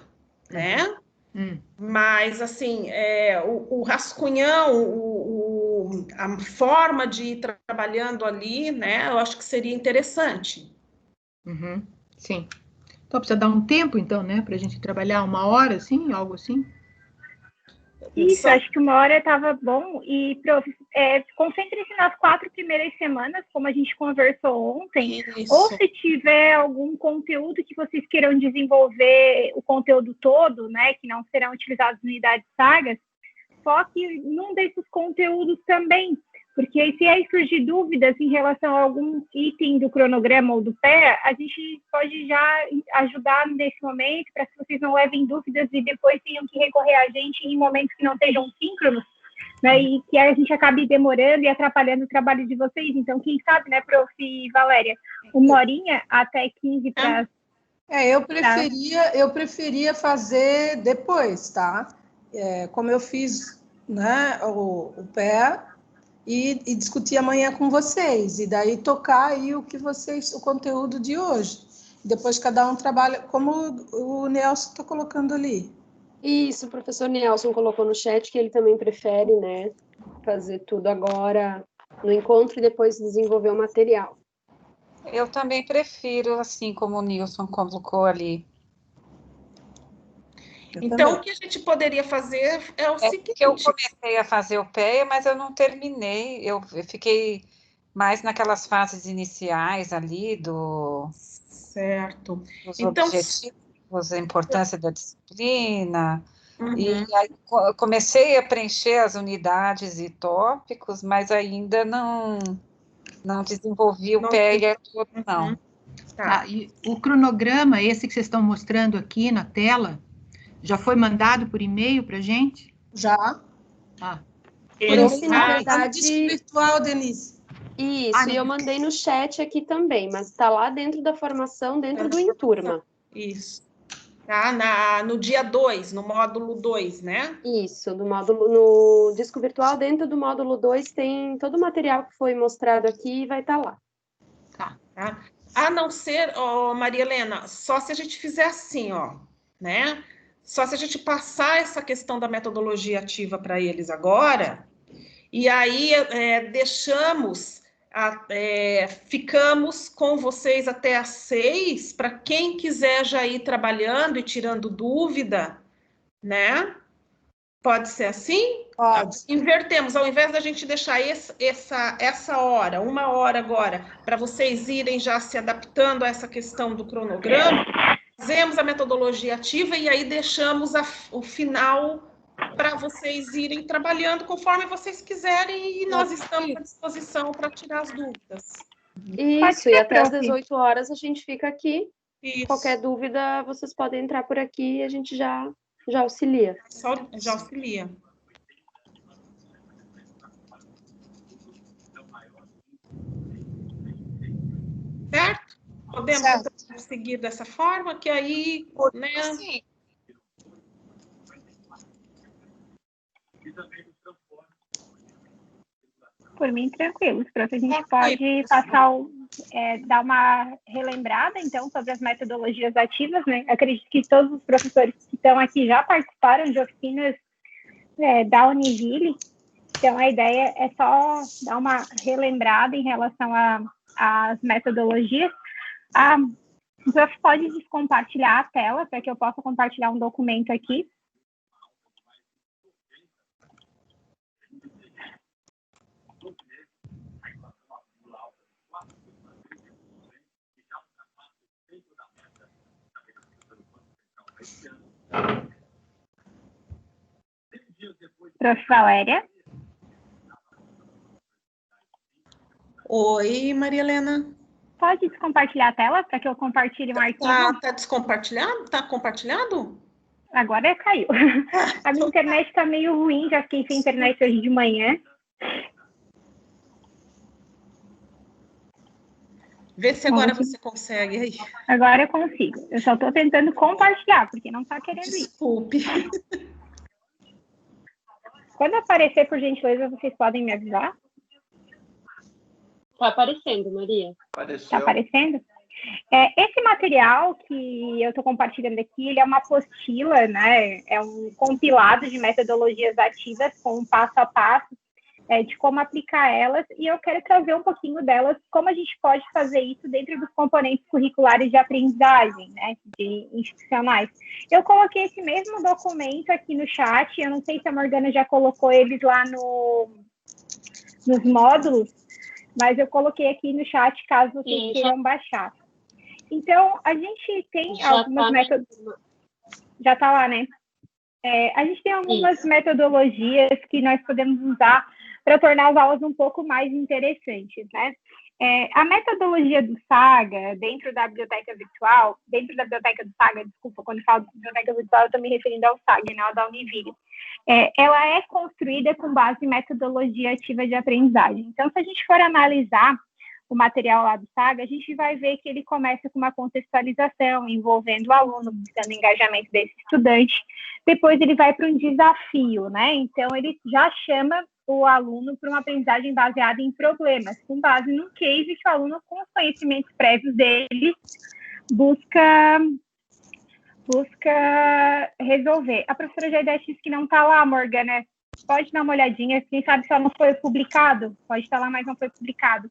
né? Mas, assim, o rascunhão, a forma de ir trabalhando ali, né, eu acho que seria interessante. Sim. Então, precisa dar um tempo, então, né, para a gente trabalhar 1 hora, assim, algo assim? Isso, acho que 1 hora estava bom. E, prof, concentre-se nas 4 primeiras semanas, como a gente conversou ontem. Isso. Ou se tiver algum conteúdo que vocês queiram desenvolver, o conteúdo todo, né, que não serão utilizados em unidades sagas, foque num desses conteúdos também. Porque se aí surgir dúvidas em relação a algum item do cronograma ou do pé, a gente pode já ajudar nesse momento, para que vocês não levem dúvidas e depois tenham que recorrer a gente em momentos que não sejam síncronos, né, e que a gente acabe demorando e atrapalhando o trabalho de vocês. Então, quem sabe, né, prof. Valéria, 1 horinha até 15 para... Eu preferia fazer depois, tá? Como eu fiz, né, o pé... E discutir amanhã com vocês, e daí tocar aí o conteúdo de hoje. Depois cada um trabalha, como o Nelson está colocando ali. Isso, o professor Nelson colocou no chat que ele também prefere, né, fazer tudo agora no encontro e depois desenvolver o material. Eu também prefiro, assim como o Nilson colocou ali. Então, o que a gente poderia fazer é o seguinte... Que eu comecei a fazer o pé, mas eu não terminei. Eu fiquei mais naquelas fases iniciais ali Certo. Dos objetivos, a importância da disciplina. E aí comecei a preencher as unidades e tópicos, mas ainda não desenvolvi o pé e todo, não. Tá. E o cronograma, esse que vocês estão mostrando aqui na tela, já foi mandado por e-mail para a gente? Já. Esse, na verdade... virtual, Denise. Isso, e eu mandei no chat aqui também, mas está lá dentro da formação, dentro do Enturma. Isso. Tá no dia 2, no módulo 2, né? Isso, no disco virtual, dentro do módulo 2, tem todo o material que foi mostrado aqui e vai estar lá. Tá. A não ser, Maria Helena, só se a gente fizer assim, né? Só se a gente passar essa questão da metodologia ativa para eles agora, e aí deixamos ficamos com vocês até às 6, para quem quiser já ir trabalhando e tirando dúvida, né? Pode ser assim? Pode. Invertemos, ao invés da gente deixar essa hora, 1 hora agora, para vocês irem já se adaptando a essa questão do cronograma, fazemos a metodologia ativa e aí deixamos o final para vocês irem trabalhando conforme vocês quiserem, e nós estamos à disposição para tirar as dúvidas. Isso, e até às 18 horas a gente fica aqui. Isso. Qualquer dúvida, vocês podem entrar por aqui e a gente já auxilia. Já auxilia. Certo? Podemos seguir dessa forma, que aí, né? Sim. Por mim, tranquilo. Prof, a gente pode passar dar uma relembrada, então, sobre as metodologias ativas, né? Acredito que todos os professores que estão aqui já participaram de oficinas da Univille, então a ideia é só dar uma relembrada em relação às metodologias. O prof pode descompartilhar a tela para que eu possa compartilhar um documento aqui. Prof. Valéria. Oi, Maria Helena. Pode descompartilhar a tela para que eu compartilhe um arquivo? Tá descompartilhado? Tá compartilhado? Agora caiu. A minha internet está meio ruim, já fiquei sem internet hoje de manhã. Vê se agora você consegue aí. Agora eu consigo. Eu só estou tentando compartilhar, porque não está querendo ir. Desculpe. Quando aparecer, por gentileza, vocês podem me avisar? Está aparecendo, Maria. Está aparecendo? Esse material que eu estou compartilhando aqui, ele é uma apostila, né? É um compilado de metodologias ativas com um passo a passo de como aplicar elas, e eu quero trazer um pouquinho delas, como a gente pode fazer isso dentro dos componentes curriculares de aprendizagem, né, de institucionais. Eu coloquei esse mesmo documento aqui no chat, eu não sei se a Morgana já colocou eles lá nos módulos, mas eu coloquei aqui no chat, caso vocês queiram baixar. Então, a gente tem algumas metodologias... Já está lá, né? A gente tem algumas metodologias que nós podemos usar para tornar as aulas um pouco mais interessantes, né? A metodologia do Saga, dentro da biblioteca do Saga, desculpa, quando eu falo de biblioteca virtual, eu estou me referindo ao Saga, não ao da Univille. Ela é construída com base em metodologia ativa de aprendizagem. Então, se a gente for analisar o material lá do Saga, a gente vai ver que ele começa com uma contextualização, envolvendo o aluno, buscando engajamento desse estudante. Depois ele vai para um desafio, né? Então, ele já chama o aluno para uma aprendizagem baseada em problemas, com base num case que o aluno, com os conhecimentos prévios dele, busca resolver. A professora Jaidete disse que não está lá, Morgana. Pode dar uma olhadinha, quem sabe só não foi publicado. Pode estar lá, mas não foi publicado.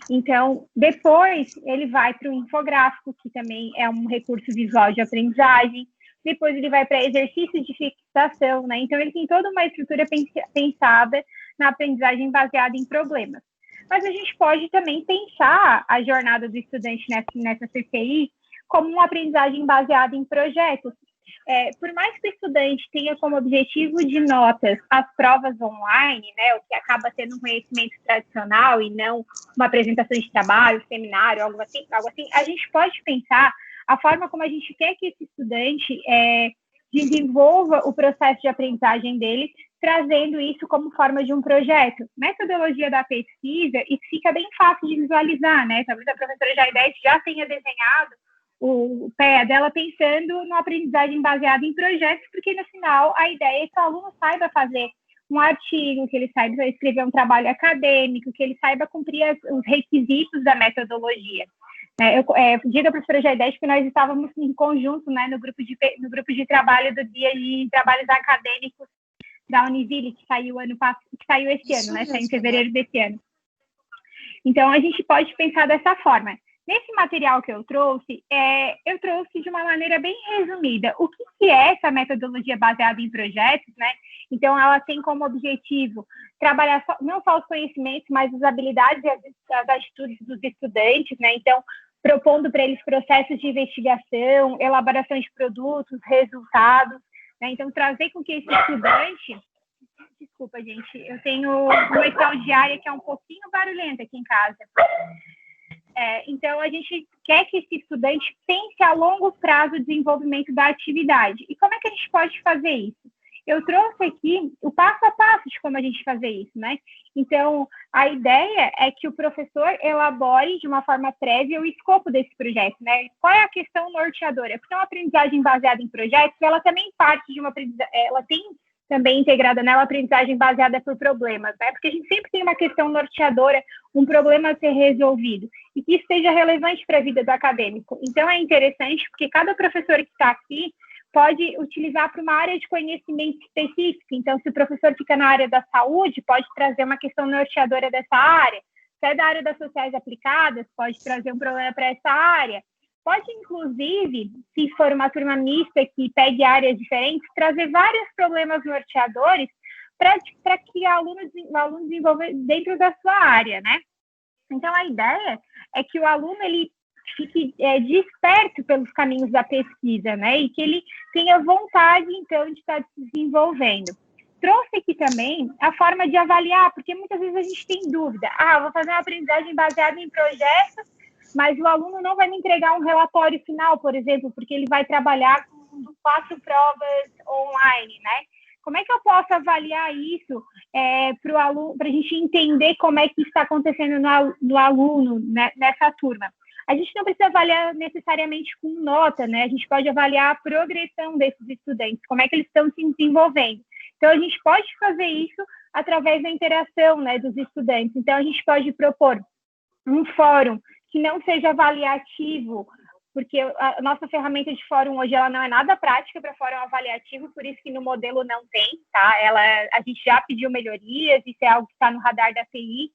Então, depois ele vai para o infográfico, que também é um recurso visual de aprendizagem. Depois ele vai para exercícios de fixação, né? Então, ele tem toda uma estrutura pensada na aprendizagem baseada em problemas. Mas a gente pode também pensar a jornada do estudante nessa CCI como uma aprendizagem baseada em projetos. Por mais que o estudante tenha como objetivo de notas as provas online, né, o que acaba sendo um conhecimento tradicional e não uma apresentação de trabalho, seminário, algo assim, a gente pode pensar a forma como a gente quer que esse estudante desenvolva o processo de aprendizagem dele, trazendo isso como forma de um projeto. Metodologia da pesquisa, isso fica bem fácil de visualizar, né? Talvez a professora Jaidete já tenha desenhado o pé dela pensando numa aprendizagem baseada em projetos, porque no final a ideia é que o aluno saiba fazer um artigo, que ele saiba escrever um trabalho acadêmico, que ele saiba cumprir os requisitos da metodologia. Diga a professora Jaidete que nós estávamos em conjunto, né, no grupo de trabalho do Dia de Trabalhos Acadêmicos da Univille, que saiu esse ano, né, saiu em fevereiro desse ano. Então, a gente pode pensar dessa forma. Nesse material que eu trouxe de uma maneira bem resumida o que é essa metodologia baseada em projetos, né? Então, ela tem como objetivo trabalhar não só os conhecimentos, mas as habilidades e as atitudes dos estudantes, né? Então, propondo para eles processos de investigação, elaboração de produtos, resultados, né? Então, trazer com que esse estudante... Desculpa, gente, eu tenho uma estagiária que é um pouquinho barulhenta aqui em casa. Então, a gente quer que esse estudante pense a longo prazo o desenvolvimento da atividade. E como é que a gente pode fazer isso? Eu trouxe aqui o passo a passo de como a gente fazer isso, né? Então, a ideia é que o professor elabore de uma forma prévia o escopo desse projeto, né? Qual é a questão norteadora? Porque uma aprendizagem baseada em projetos, ela também parte de uma aprendizagem, ela tem também integrada nela a aprendizagem baseada por problemas, né? Porque a gente sempre tem uma questão norteadora, um problema a ser resolvido, e que isso seja relevante para a vida do acadêmico. Então, é interessante porque cada professor que está aqui pode utilizar para uma área de conhecimento específica. Então, se o professor fica na área da saúde, pode trazer uma questão norteadora dessa área. Se é da área das sociais aplicadas, pode trazer um problema para essa área. Pode, inclusive, se for uma turma mista que pegue áreas diferentes, trazer vários problemas norteadores para que o aluno desenvolva dentro da sua área, né? Então, a ideia é que o aluno ele fique desperto pelos caminhos da pesquisa, né? E que ele tenha vontade, então, de estar se desenvolvendo. Trouxe aqui também a forma de avaliar, porque muitas vezes a gente tem dúvida. Vou fazer uma aprendizagem baseada em projetos, mas o aluno não vai me entregar um relatório final, por exemplo, porque ele vai trabalhar com 4 provas online, né? Como é que eu posso avaliar isso para o aluno, para a gente entender como é que está acontecendo no aluno, né, nessa turma? A gente não precisa avaliar necessariamente com nota, né? A gente pode avaliar a progressão desses estudantes, como é que eles estão se desenvolvendo. Então, a gente pode fazer isso através da interação, né, dos estudantes. Então, a gente pode propor um fórum que não seja avaliativo, porque a nossa ferramenta de fórum hoje ela não é nada prática para fórum avaliativo, por isso que no modelo não tem, tá? A gente já pediu melhorias, isso é algo que está no radar da TI,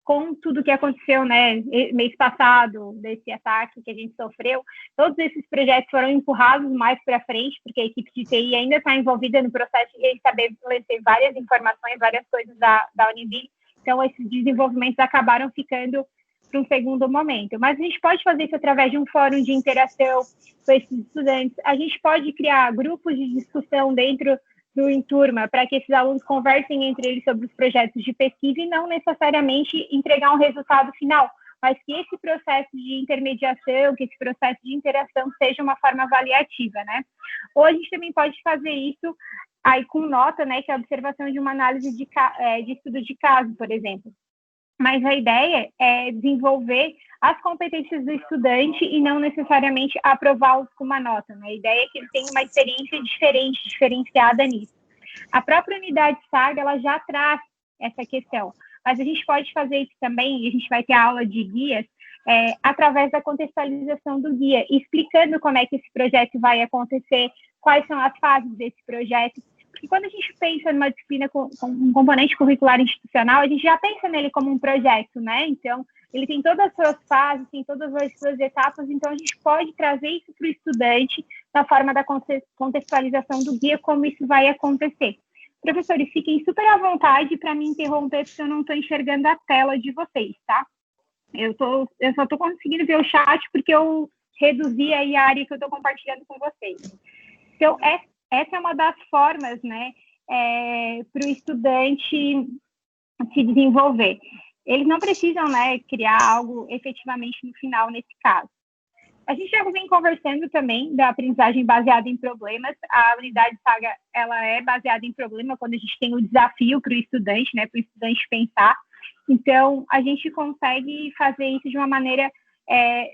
com tudo que aconteceu, né, mês passado, desse ataque que a gente sofreu, todos esses projetos foram empurrados mais para frente, porque a equipe de TI ainda está envolvida no processo de restabelecer várias informações, várias coisas da Univille, então esses desenvolvimentos acabaram ficando para um segundo momento. Mas a gente pode fazer isso através de um fórum de interação com esses estudantes, a gente pode criar grupos de discussão dentro do Inturma, para que esses alunos conversem entre eles sobre os projetos de pesquisa e não necessariamente entregar um resultado final, mas que esse processo de intermediação, que esse processo de interação seja uma forma avaliativa, né? Ou a gente também pode fazer isso aí com nota, né, que é a observação de uma análise de estudo de caso, por exemplo. Mas a ideia é desenvolver as competências do estudante e não necessariamente aprová-los com uma nota, né? A ideia é que ele tenha uma experiência diferenciada nisso. A própria unidade Saga, ela já traz essa questão, mas a gente pode fazer isso também, e a gente vai ter aula de guias, através da contextualização do guia, explicando como é que esse projeto vai acontecer, quais são as fases desse projeto. Porque quando a gente pensa numa disciplina com um componente curricular institucional, a gente já pensa nele como um projeto, né? Então, ele tem todas as suas fases, tem todas as suas etapas, então a gente pode trazer isso para o estudante na forma da contextualização do guia, como isso vai acontecer. Professores, fiquem super à vontade para me interromper, porque eu não estou enxergando a tela de vocês, tá? Eu só estou conseguindo ver o chat porque eu reduzi aí a área que eu estou compartilhando com vocês. Então, essa é uma das formas, né, para o estudante se desenvolver. Eles não precisam, né, criar algo efetivamente no final, nesse caso. A gente já vem conversando também da aprendizagem baseada em problemas. A unidade Saga, ela é baseada em problema quando a gente tem o desafio para o estudante, né, para o estudante pensar. Então, a gente consegue fazer isso de uma maneira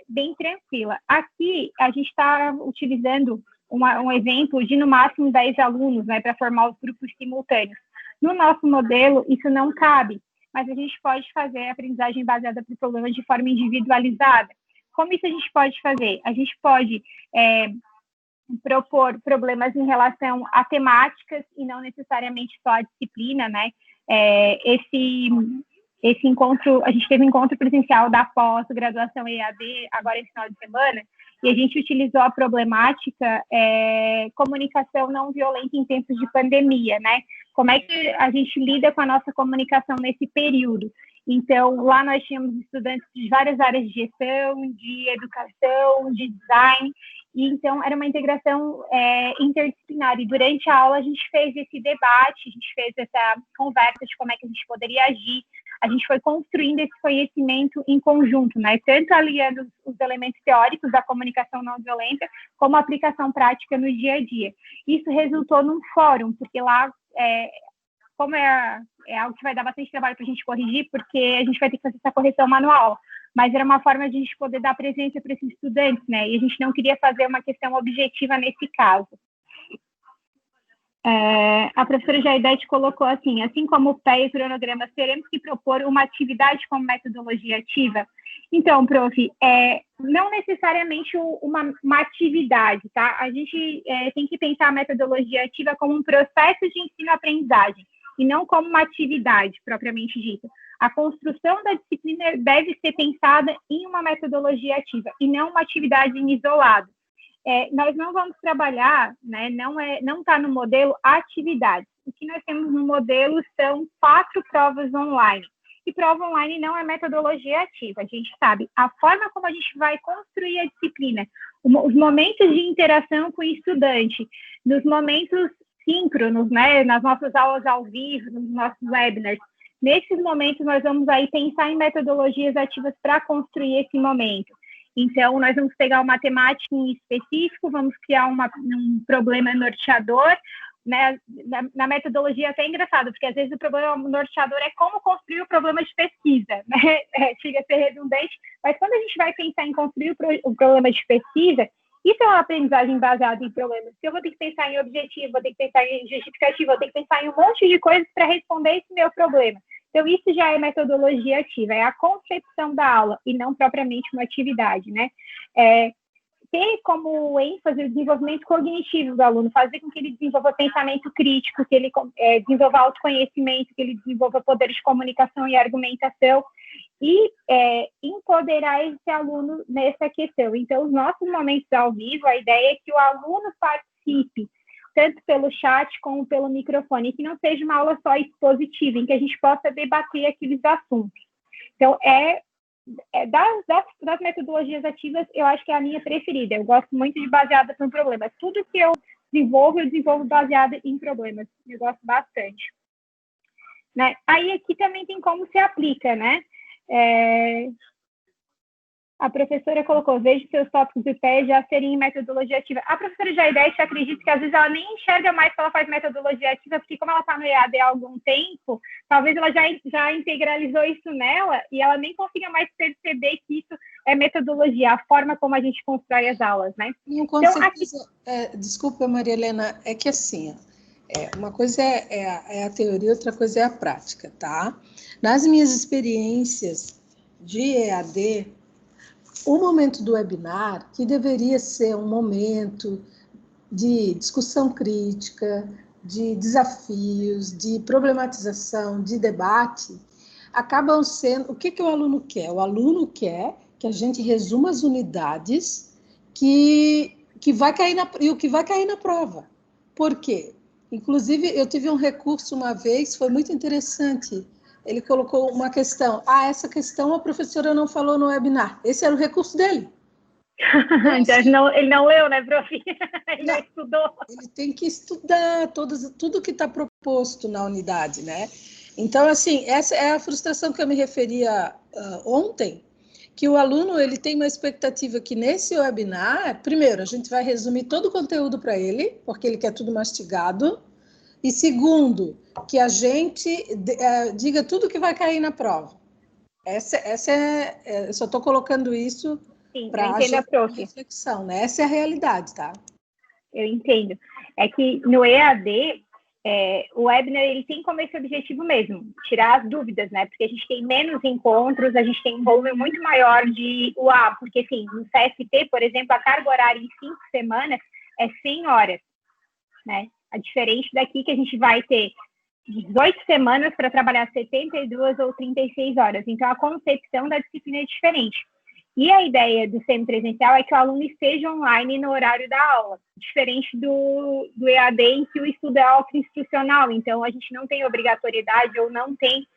bem tranquila. Aqui, a gente está utilizando um exemplo de, no máximo, 10 alunos, né, para formar os grupos simultâneos. No nosso modelo, isso não cabe, mas a gente pode fazer a aprendizagem baseada por problemas de forma individualizada. Como isso a gente pode fazer? A gente pode propor problemas em relação a temáticas e não necessariamente só a disciplina, né? esse encontro, a gente teve um encontro presencial da pós-graduação EAD, agora esse final de semana, e a gente utilizou a problemática comunicação não violenta em tempos de pandemia, né? Como é que a gente lida com a nossa comunicação nesse período? Então, lá nós tínhamos estudantes de várias áreas de gestão, de educação, de design, e então era uma integração interdisciplinar. E durante a aula a gente fez esse debate, a gente fez essa conversa de como é que a gente poderia agir, a gente foi construindo esse conhecimento em conjunto, né? Tanto aliando os elementos teóricos da comunicação não violenta, como a aplicação prática no dia a dia. Isso resultou num fórum, porque lá, como é algo que vai dar bastante trabalho para a gente corrigir, porque a gente vai ter que fazer essa correção manual, mas era uma forma de a gente poder dar presença para esses estudantes, né? E a gente não queria fazer uma questão objetiva nesse caso. A professora Jaidete colocou assim como o PE e o cronograma, teremos que propor uma atividade como metodologia ativa? Então, prof, não necessariamente uma atividade, tá? A gente tem que pensar a metodologia ativa como um processo de ensino-aprendizagem, e não como uma atividade propriamente dita. A construção da disciplina deve ser pensada em uma metodologia ativa, e não uma atividade em isolado. Nós não vamos trabalhar, né, não está no modelo atividade. O que nós temos no modelo são 4 provas online. E prova online não é metodologia ativa, a gente sabe. A forma como a gente vai construir a disciplina, os momentos de interação com o estudante, nos momentos síncronos, né, nas nossas aulas ao vivo, nos nossos webinars, nesses momentos nós vamos aí pensar em metodologias ativas para construir esse momento. Então, nós vamos pegar uma temática em específico, vamos criar um problema norteador, né? Na metodologia é até engraçado, porque às vezes o problema norteador é como construir o problema de pesquisa, né? Chega a ser redundante, mas quando a gente vai pensar em construir o problema de pesquisa, isso é uma aprendizagem baseada em problemas. Se eu vou ter que pensar em objetivo, vou ter que pensar em justificativa, vou ter que pensar em um monte de coisas para responder esse meu problema. Então, isso já é metodologia ativa, é a concepção da aula, e não propriamente uma atividade, né? Ter como ênfase o desenvolvimento cognitivo do aluno, fazer com que ele desenvolva pensamento crítico, que ele desenvolva autoconhecimento, que ele desenvolva poder de comunicação e argumentação, e empoderar esse aluno nessa questão. Então, os nossos momentos ao vivo, a ideia é que o aluno participe, tanto pelo chat como pelo microfone, que não seja uma aula só expositiva, em que a gente possa debater aqueles assuntos. Então, das metodologias ativas, eu acho que é a minha preferida. Eu gosto muito de baseada em problemas. Tudo que eu desenvolvo baseada em problemas. Eu gosto bastante. Né? Aí, aqui também tem como se aplica, né? A professora colocou, vejo seus tópicos de pé já serem em metodologia ativa. A professora Jaidete, acredito que às vezes ela nem enxerga mais que ela faz metodologia ativa, porque como ela está no EAD há algum tempo, talvez ela já integralizou isso nela e ela nem consiga mais perceber que isso é metodologia, a forma como a gente constrói as aulas, né? Não, com certeza. Desculpa, Maria Helena, é que assim, uma coisa é a teoria, outra coisa é a prática, tá? Nas minhas experiências de EAD, o momento do webinar, que deveria ser um momento de discussão crítica, de desafios, de problematização, de debate, acabam sendo... O que o aluno quer? O aluno quer que a gente resuma as unidades que vai cair e o que vai cair na prova. Por quê? Inclusive, eu tive um recurso uma vez, foi muito interessante. Ele colocou uma questão. Essa questão a professora não falou no webinar. Esse era o recurso dele. Então, ele não leu, né, prof? Ele não estudou. Ele tem que estudar tudo que está proposto na unidade, né? Então, assim, essa é a frustração que eu me referia ontem, que o aluno ele tem uma expectativa que nesse webinar, primeiro, a gente vai resumir todo o conteúdo para ele, porque ele quer tudo mastigado, e segundo, que a gente diga tudo que vai cair na prova. Eu só estou colocando isso para a reflexão, né? Essa é a realidade, tá? Eu entendo. É que no EAD, o webinar ele tem como esse objetivo mesmo, tirar as dúvidas, né? Porque a gente tem menos encontros, a gente tem um volume muito maior de UA, porque assim, no CFP, por exemplo, a carga horária em 5 semanas é 100 horas, né? A diferente daqui que a gente vai ter 18 semanas para trabalhar 72 ou 36 horas. Então, a concepção da disciplina é diferente. E a ideia do semipresencial é que o aluno esteja online no horário da aula, diferente do EAD, em que o estudo é auto-instrucional. Então, a gente não tem obrigatoriedade ou não tem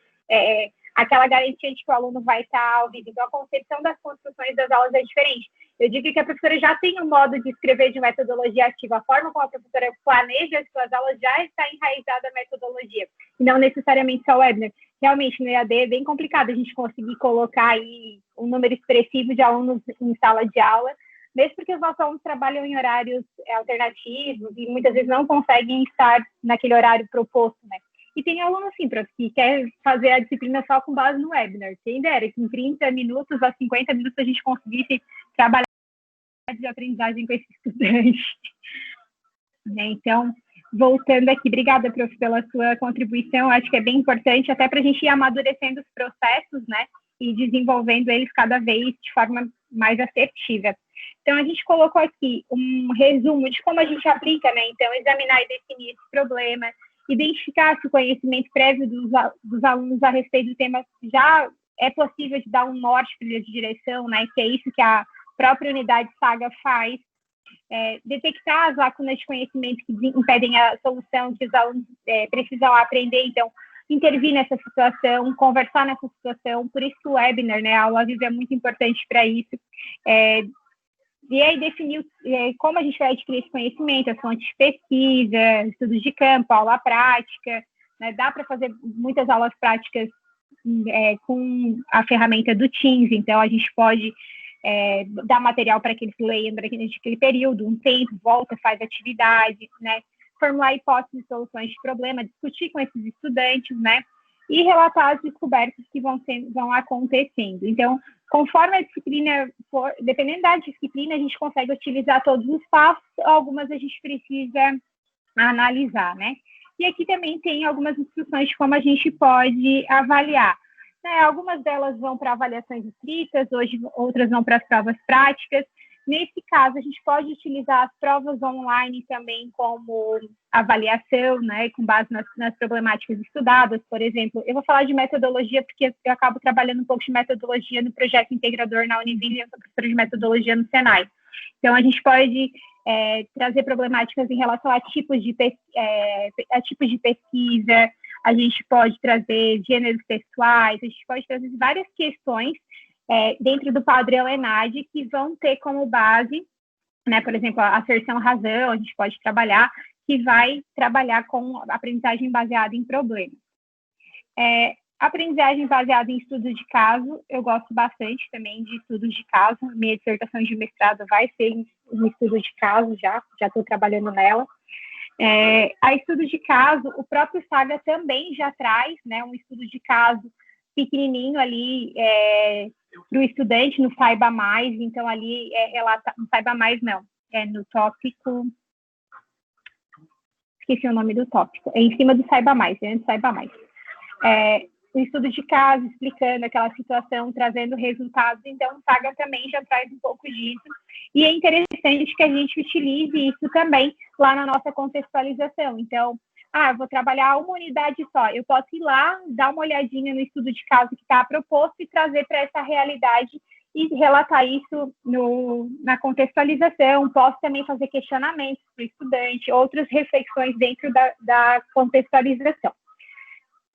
aquela garantia de que o aluno vai estar ao vivo. Então, a concepção das construções das aulas é diferente. Eu digo que a professora já tem um modo de escrever de metodologia ativa. A forma como a professora planeja as suas aulas já está enraizada a metodologia, e não necessariamente só o webinar. Realmente, no EAD é bem complicado a gente conseguir colocar aí um número expressivo de alunos em sala de aula, mesmo porque os nossos alunos trabalham em horários alternativos e muitas vezes não conseguem estar naquele horário proposto, né? E tem aluno, assim, que quer fazer a disciplina só com base no webinar. Quem dera que em 30 minutos a 50 minutos a gente conseguisse trabalhar de aprendizagem com esse estudante. Então, voltando aqui, obrigada, prof, pela sua contribuição. Acho que é bem importante, até para a gente ir amadurecendo os processos, né, e desenvolvendo eles cada vez de forma mais assertiva. Então, a gente colocou aqui um resumo de como a gente aplica, né? Então, examinar e definir esse problema, identificar se o conhecimento prévio dos alunos a respeito do tema já é possível de dar um norte para eles de direção, né? Que é isso que a própria unidade SAGA faz. Detectar as lacunas de conhecimento que impedem a solução que os alunos precisam aprender. Então, intervir nessa situação, conversar nessa situação. Por isso que o webinar, né, a aula viva é muito importante para isso. E aí definir como a gente vai adquirir esse conhecimento, as fontes de pesquisa, estudos de campo, aula prática, né? Dá para fazer muitas aulas práticas com a ferramenta do Teams, então a gente pode dar material para que eles leiam durante aquele período, um tempo, volta, faz atividade, né? Formular hipóteses e soluções de problema, discutir com esses estudantes, né? E relatar as descobertas que vão acontecendo. Então, conforme a disciplina for, dependendo da disciplina, a gente consegue utilizar todos os passos, algumas a gente precisa analisar, né? E aqui também tem algumas instruções de como a gente pode avaliar. Algumas delas vão para avaliações escritas, hoje outras vão para as provas práticas. Nesse caso, a gente pode utilizar as provas online também como avaliação, né, com base nas problemáticas estudadas. Por exemplo, eu vou falar de metodologia porque eu acabo trabalhando um pouco de metodologia no projeto integrador na Univille, eu sou professora de metodologia no Senai. Então, a gente pode trazer problemáticas em relação a tipos de pesquisa, a gente pode trazer gêneros textuais, a gente pode trazer várias questões dentro do padrão ENAD que vão ter como base, né, por exemplo, a asserção-razão, a gente pode trabalhar, que vai trabalhar com aprendizagem baseada em problemas. Aprendizagem baseada em estudos de caso, eu gosto bastante também de estudos de caso, minha dissertação de mestrado vai ser um estudo de caso, já estou trabalhando nela. A estudo de caso, o próprio SAGA também já traz, né, um estudo de caso pequenininho ali para o estudante no Saiba Mais, então ali no Saiba Mais não, no tópico, esqueci o nome do tópico, em cima do Saiba Mais, antes do Saiba Mais. O estudo de caso, explicando aquela situação, trazendo resultados, então o SAGA também já traz um pouco disso, e é interessante que a gente utilize isso também lá na nossa contextualização. Então, vou trabalhar uma unidade só, eu posso ir lá, dar uma olhadinha no estudo de caso que está proposto e trazer para essa realidade e relatar isso na contextualização. Posso também fazer questionamentos para o estudante, outras reflexões dentro da contextualização.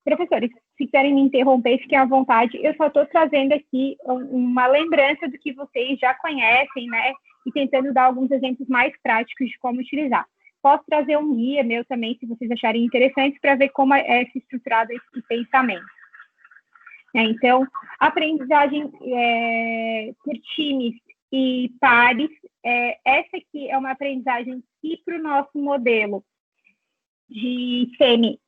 Professores, se quiserem me interromper, fiquem à vontade. Eu só estou trazendo aqui uma lembrança do que vocês já conhecem, né? E tentando dar alguns exemplos mais práticos de como utilizar. Posso trazer um guia meu também, se vocês acharem interessante, para ver como é estruturado esse pensamento. Então, aprendizagem por times e pares, essa aqui é uma aprendizagem que, para o nosso modelo de SEMI,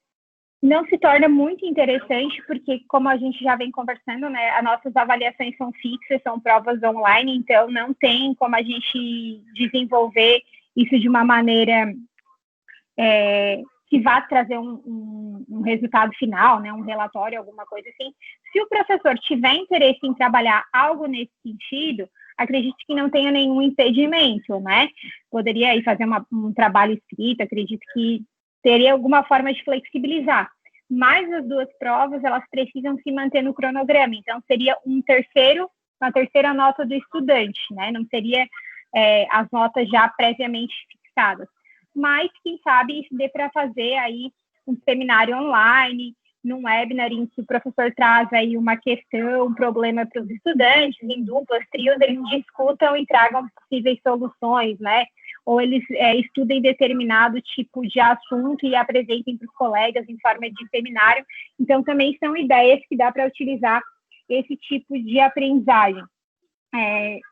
não se torna muito interessante, porque, como a gente já vem conversando, né, as nossas avaliações são fixas, são provas online, então não tem como a gente desenvolver isso de uma maneira que vá trazer um resultado final, né, um relatório, alguma coisa assim. Se o professor tiver interesse em trabalhar algo nesse sentido, acredito que não tenha nenhum impedimento, né? Poderia aí fazer um trabalho escrito, acredito que teria alguma forma de flexibilizar. mais as 2 provas, elas precisam se manter no cronograma. Então, seria uma terceira nota do estudante, né? Não seria as notas já previamente fixadas. Mas, quem sabe, isso dê para fazer aí um seminário online, num webinar em que o professor traz aí uma questão, um problema para os estudantes, em duplas, trios, eles discutam e tragam possíveis soluções, né? Ou eles estudem determinado tipo de assunto e apresentem para os colegas em forma de seminário. Então, também são ideias que dá para utilizar esse tipo de aprendizagem.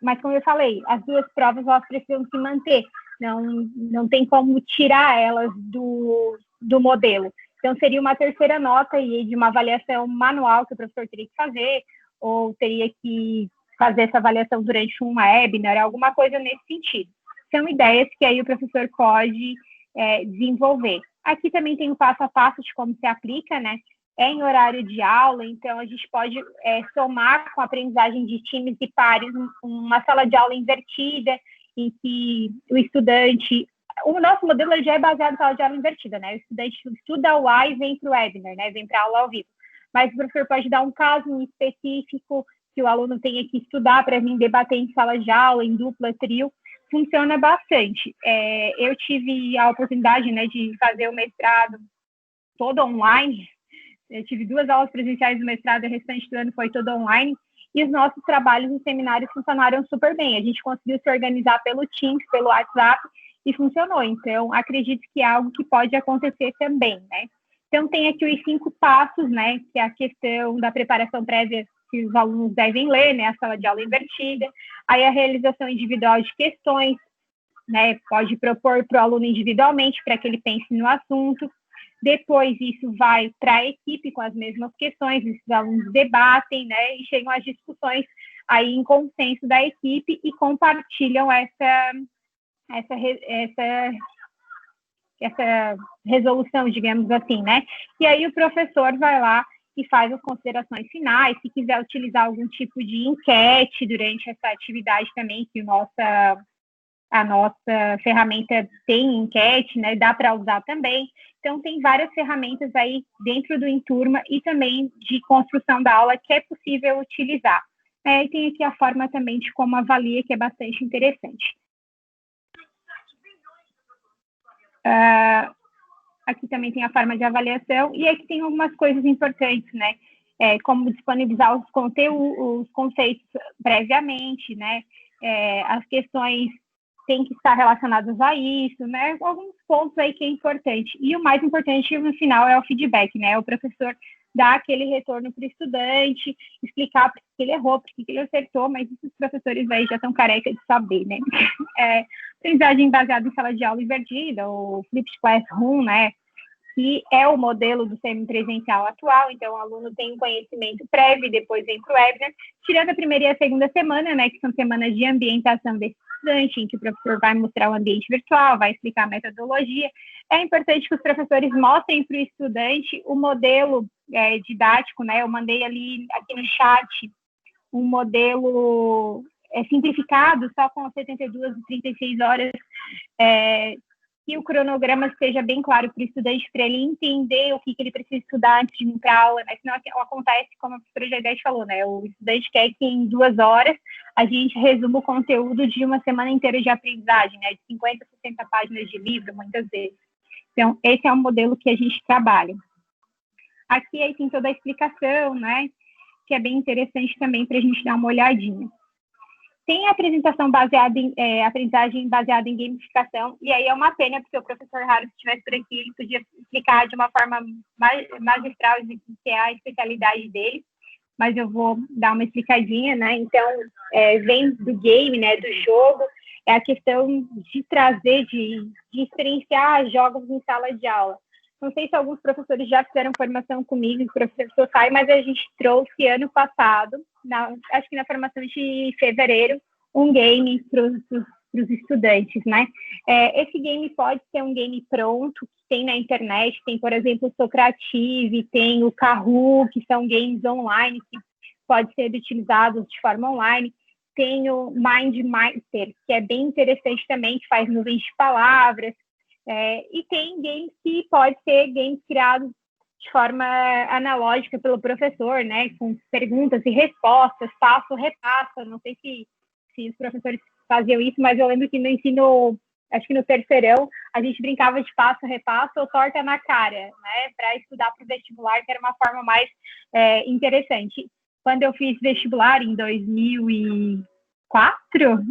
Mas, como eu falei, as 2 provas elas precisam se manter, não tem como tirar elas do modelo. Então, seria uma terceira nota aí de uma avaliação manual que o professor teria que fazer, ou teria que fazer essa avaliação durante um webinar, alguma coisa nesse sentido. São ideias que aí o professor pode desenvolver. Aqui também tem o passo a passo de como se aplica, né? É em horário de aula, então a gente pode somar com a aprendizagem de times e pares uma sala de aula invertida, em que o estudante... O nosso modelo já é baseado em sala de aula invertida, né? O estudante estuda o A e vem para o webinar, né? Vem para a aula ao vivo. Mas o professor pode dar um caso específico que o aluno tenha que estudar para vir debater em sala de aula, em dupla, trio. Funciona bastante. Eu tive a oportunidade, né, de fazer o mestrado todo online. Eu tive 2 aulas presenciais do mestrado, o restante do ano foi todo online. E os nossos trabalhos e seminários funcionaram super bem. A gente conseguiu se organizar pelo Teams, pelo WhatsApp, e funcionou. Então, acredito que é algo que pode acontecer também, né? Então, tem aqui os 5 passos, né? Que é a questão da preparação prévia que os alunos devem ler, né? A sala de aula invertida. Aí, a realização individual de questões, né? Pode propor para o aluno individualmente, para que ele pense no assunto. Depois, isso vai para a equipe com as mesmas questões, os alunos debatem, né? E chegam às discussões aí em consenso da equipe e compartilham essa resolução, digamos assim, né? E aí o professor vai lá e faz as considerações finais, se quiser utilizar algum tipo de enquete durante essa atividade também, que a nossa ferramenta tem enquete, né? Dá para usar também. Então, tem várias ferramentas aí dentro do Enturma e também de construção da aula que é possível utilizar. E tem aqui a forma também de como avalia, que é bastante interessante. Aqui também tem a forma de avaliação, e aqui tem algumas coisas importantes, né? Como disponibilizar os conceitos previamente, né? As questões têm que estar relacionadas a isso, né? Alguns pontos aí que é importante. E o mais importante, no final, é o feedback, né? O professor dar aquele retorno para o estudante, explicar por que ele errou, por que ele acertou, mas esses professores aí já estão careca de saber, né? Aprendizagem baseada em sala de aula invertida, ou flipped classroom, né? Que é o modelo do semipresencial atual, então o aluno tem um conhecimento prévio e depois vem para o webinar, tirando a primeira e a segunda semana, né? Que são semanas de ambientação desse estudante, em que o professor vai mostrar o ambiente virtual, vai explicar a metodologia. É importante que os professores mostrem para o estudante o modelo didático, né? Eu mandei aqui no chat um modelo simplificado, só com 72 e 36 horas, que o cronograma esteja bem claro para o estudante, para ele entender o que ele precisa estudar antes de ir para a aula, né? Senão acontece, como a professora Jaidete falou, né? O estudante quer que em 2 horas a gente resuma o conteúdo de uma semana inteira de aprendizagem, né? De 50 a 60 páginas de livro, muitas vezes. Então, esse é um modelo que a gente trabalha. Aqui aí tem toda a explicação, né? Que é bem interessante também para a gente dar uma olhadinha. Tem a apresentação baseada em aprendizagem baseada em gamificação, e aí é uma pena, porque o professor Raro, se estivesse por aqui, ele podia explicar de uma forma magistral, que é a especialidade dele, mas eu vou dar uma explicadinha, né? Então, vem do game, né, do jogo, é a questão de trazer, de experienciar jogos em sala de aula. Não sei se alguns professores já fizeram formação comigo, o professor Caio, mas a gente trouxe ano passado, acho que na formação de fevereiro, um game para os estudantes, né? Esse game pode ser um game pronto, que tem na internet, tem, por exemplo, o Socrative, tem o Kahoot, que são games online, que podem ser utilizados de forma online. Tem o MindMaster, que é bem interessante também, que faz nuvens de palavras. E tem games que podem ser games criados de forma analógica pelo professor, né, com perguntas e respostas, passo, repassa. Não sei se os professores faziam isso, mas eu lembro que no ensino, acho que no terceirão, a gente brincava de passo, repasso ou torta na cara, né, para estudar para o vestibular, que era uma forma mais interessante. Quando eu fiz vestibular em 2004,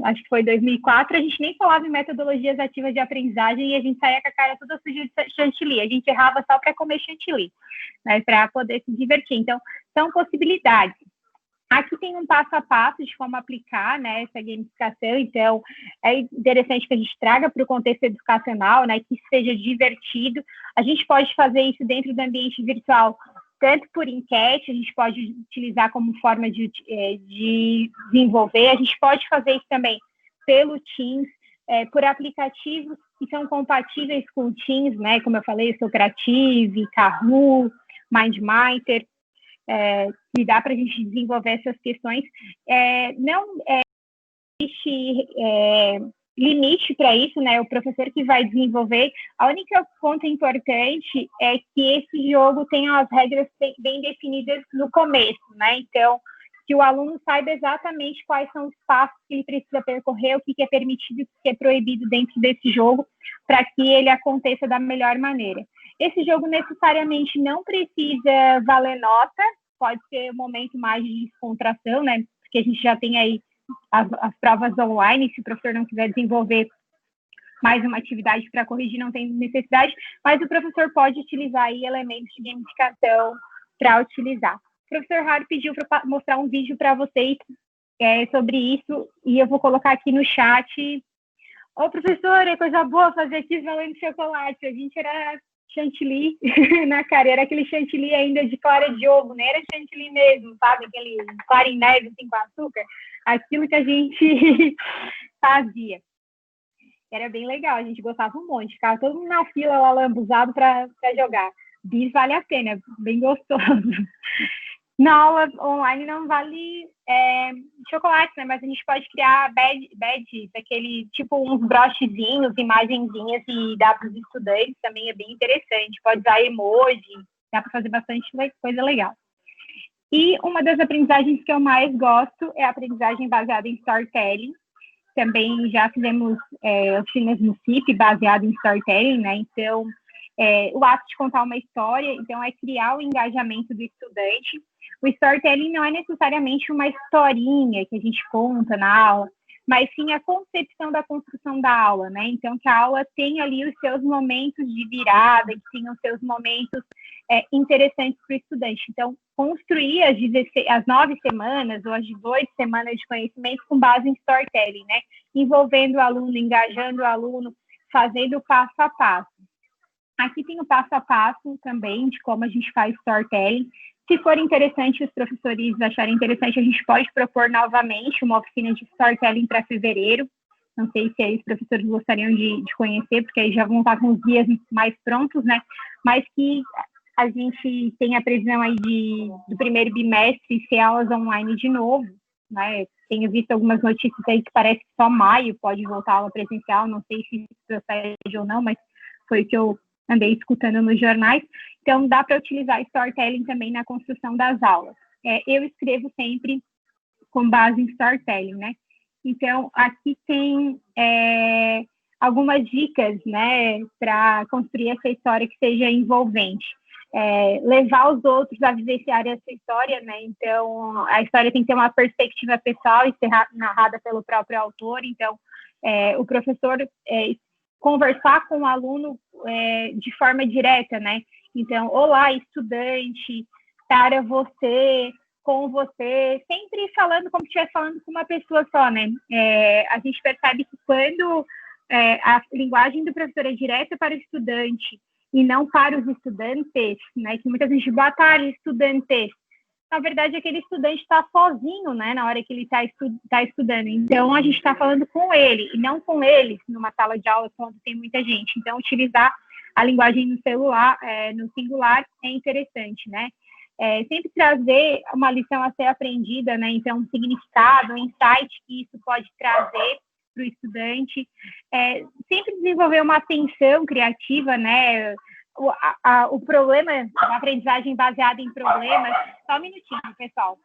acho que foi 2004, a gente nem falava em metodologias ativas de aprendizagem e a gente saía com a cara toda suja de chantilly. A gente errava só para comer chantilly, né, para poder se divertir. Então, são possibilidades. Aqui tem um passo a passo de como aplicar, né, essa gamificação. Então, é interessante que a gente traga para o contexto educacional, né, que seja divertido. A gente pode fazer isso dentro do ambiente virtual, tanto por enquete, a gente pode utilizar como forma de desenvolver, a gente pode fazer isso também pelo Teams, por aplicativos que são compatíveis com o Teams, né, como eu falei, Socrative, Kahoot, MindMeter, que dá para a gente desenvolver essas questões. Não existe limite para isso, né? O professor que vai desenvolver. A única ponto importante é que esse jogo tenha as regras bem definidas no começo, né? Então, que o aluno saiba exatamente quais são os passos que ele precisa percorrer, o que é permitido e o que é proibido dentro desse jogo, para que ele aconteça da melhor maneira. Esse jogo necessariamente não precisa valer nota, pode ser um momento mais de descontração, né? Porque a gente já tem aí as provas online, se o professor não quiser desenvolver mais uma atividade para corrigir, não tem necessidade, mas o professor pode utilizar aí elementos de gamificação para utilizar. O professor Harry pediu para mostrar um vídeo para vocês sobre isso, e eu vou colocar aqui no chat. Ô, professor, é coisa boa fazer aqui valendo chocolate. A gente era chantilly na cara, era aquele chantilly ainda de clara de ovo, não era chantilly mesmo, sabe? Aquele clara em neve, assim, com açúcar. Aquilo que a gente fazia. Era bem legal, a gente gostava um monte. Ficava todo mundo na fila lá, lambuzado para jogar. Bis vale a pena, bem gostoso. Na aula online não vale chocolate, né? Mas a gente pode criar badges, aquele tipo uns brochezinhos, imagenzinhas e dar para os estudantes, também é bem interessante. Pode usar emoji, dá para fazer bastante coisa legal. E uma das aprendizagens que eu mais gosto é a aprendizagem baseada em storytelling. Também já fizemos oficinas no CIP baseado em storytelling, né? Então, o ato de contar uma história, então, é criar o engajamento do estudante. O storytelling não é necessariamente uma historinha que a gente conta na aula, mas sim a concepção da construção da aula, né? Então, que a aula tenha ali os seus momentos de virada, que tenha os seus momentos interessantes para o estudante. Então, construir as 9 semanas ou as 18 semanas de conhecimento com base em storytelling, né? Envolvendo o aluno, engajando o aluno, fazendo passo a passo. Aqui tem o passo a passo também de como a gente faz storytelling. Se for interessante, os professores acharem interessante, a gente pode propor novamente uma oficina de storytelling para fevereiro. Não sei se aí os professores gostariam de conhecer, porque aí já vão estar com os dias mais prontos, né? Mas que a gente tem a previsão aí do primeiro bimestre ser aulas online de novo, né? Tenho visto algumas notícias aí que parece que só maio pode voltar a aula presencial, não sei se isso procede ou não, mas foi o que eu andei escutando nos jornais. Então, dá para utilizar storytelling também na construção das aulas. Eu escrevo sempre com base em storytelling, né? Então, aqui tem algumas dicas, né, para construir essa história que seja envolvente. Levar os outros a vivenciar essa história, né? Então, a história tem que ter uma perspectiva pessoal e ser narrada pelo próprio autor. Então, o professor conversar com o aluno de forma direta, né? Então, olá, estudante, para você, com você, sempre falando como se estivesse falando com uma pessoa só, né? A gente percebe que quando a linguagem do professor é direta para o estudante e não para os estudantes, né? Que muitas vezes batalha estudantes. Na verdade, aquele estudante está sozinho, né, na hora que ele está estudando. Então, a gente está falando com ele, e não com eles, numa sala de aula quando tem muita gente. Então, utilizar a linguagem no singular é interessante, né? Sempre trazer uma lição a ser aprendida, né? Então, um significado, um insight que isso pode trazer para o estudante. Sempre desenvolver uma atenção criativa, né? o problema, a aprendizagem baseada em problemas... Só um minutinho, pessoal.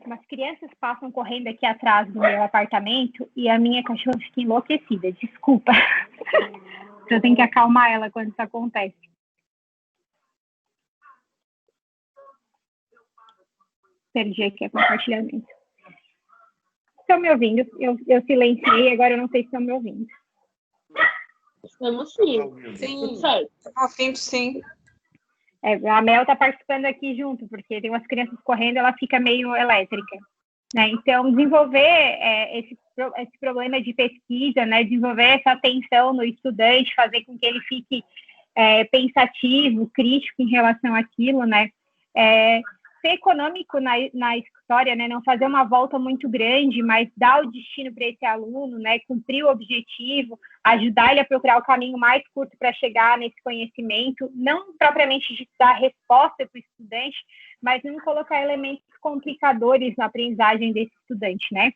Umas crianças passam correndo aqui atrás do meu apartamento e a minha cachorra fica enlouquecida. Desculpa. Eu tenho que acalmar ela quando isso acontece. Perdi aqui o compartilhamento. Estão me ouvindo? Eu silenciei, agora eu não sei se estão me ouvindo. Estamos sim. Sim. Ouvindo, sim. A Mel está participando aqui junto, porque tem umas crianças correndo, ela fica meio elétrica. Né? Então, desenvolver esse problema de pesquisa, né? Desenvolver essa atenção no estudante, fazer com que ele fique pensativo, crítico em relação àquilo, né? Ser econômico na história, né? Não fazer uma volta muito grande, mas dar o destino para esse aluno, né? Cumprir o objetivo, ajudar ele a procurar o caminho mais curto para chegar nesse conhecimento, não propriamente de dar resposta para o estudante, mas não colocar elementos complicadores na aprendizagem desse estudante, né?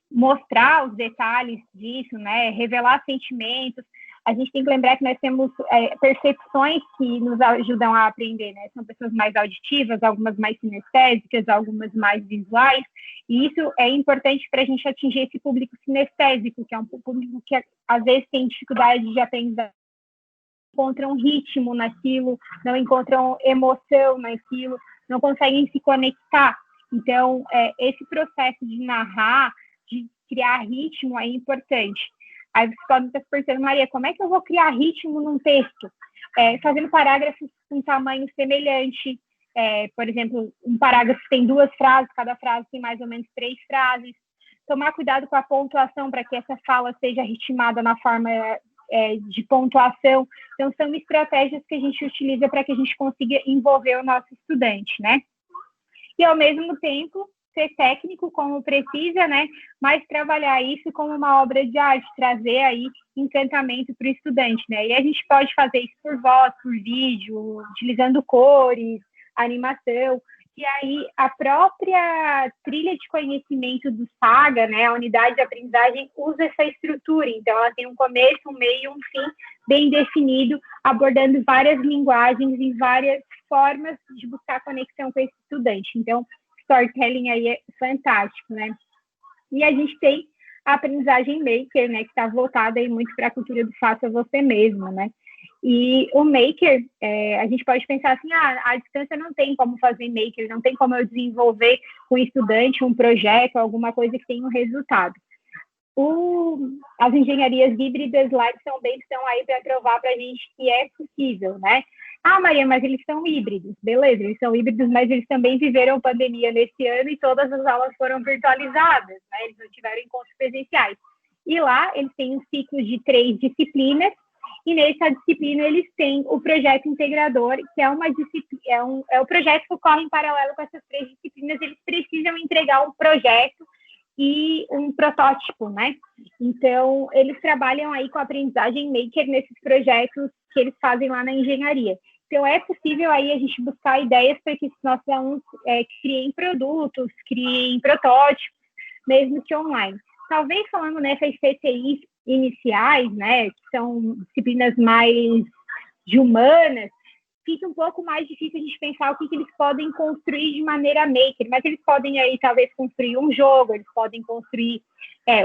Mostrar os detalhes disso, né? Revelar sentimentos. A gente tem que lembrar que nós temos percepções que nos ajudam a aprender, né? São pessoas mais auditivas, algumas mais sinestésicas, algumas mais visuais, e isso é importante para a gente atingir esse público sinestésico, que é um público que às vezes tem dificuldade de aprender, não encontram ritmo naquilo, não encontram emoção naquilo, não conseguem se conectar. Então, esse processo de narrar, de criar ritmo é importante. Aí você pode estar se perguntando, Maria, como é que eu vou criar ritmo num texto? Fazendo parágrafos com tamanho semelhante. Por exemplo, um parágrafo tem 2 frases, cada frase tem mais ou menos 3 frases. Tomar cuidado com a pontuação para que essa fala seja ritmada na forma de pontuação. Então, são estratégias que a gente utiliza para que a gente consiga envolver o nosso estudante, né? E, ao mesmo tempo, ser técnico como precisa, né? Mas trabalhar isso como uma obra de arte, trazer aí encantamento para o estudante, né? E a gente pode fazer isso por voz, por vídeo, utilizando cores, animação. E aí a própria trilha de conhecimento do Saga, né? A unidade de aprendizagem usa essa estrutura. Então, ela tem um começo, um meio e um fim bem definido, abordando várias linguagens e várias formas de buscar conexão com esse estudante. Então, storytelling aí é fantástico, né? E a gente tem a aprendizagem maker, né? Que está voltada aí muito para a cultura do faça você mesmo, né? E o maker, a gente pode pensar assim, a distância não tem como fazer maker, não tem como eu desenvolver com o estudante um projeto, alguma coisa que tenha um resultado. As engenharias híbridas lá também estão aí para provar para a gente que é possível, né? Maria, mas eles são híbridos. Beleza, eles são híbridos, mas eles também viveram pandemia nesse ano e todas as aulas foram virtualizadas, né? Eles não tiveram encontros presenciais. E lá, eles têm um ciclo de 3 disciplinas, e nessa disciplina eles têm o projeto integrador, que é uma disciplina, o projeto que ocorre em paralelo com essas 3 disciplinas. Eles precisam entregar um projeto e um protótipo, né? Então, eles trabalham aí com a aprendizagem maker nesses projetos que eles fazem lá na engenharia. Então, é possível aí a gente buscar ideias para que os nossos alunos criem produtos, criem protótipos, mesmo que online. Talvez falando nessas CTIs iniciais, né, que são disciplinas mais de humanas, fica um pouco mais difícil a gente pensar o que eles podem construir de maneira maker, mas eles podem aí talvez construir um jogo, eles podem construir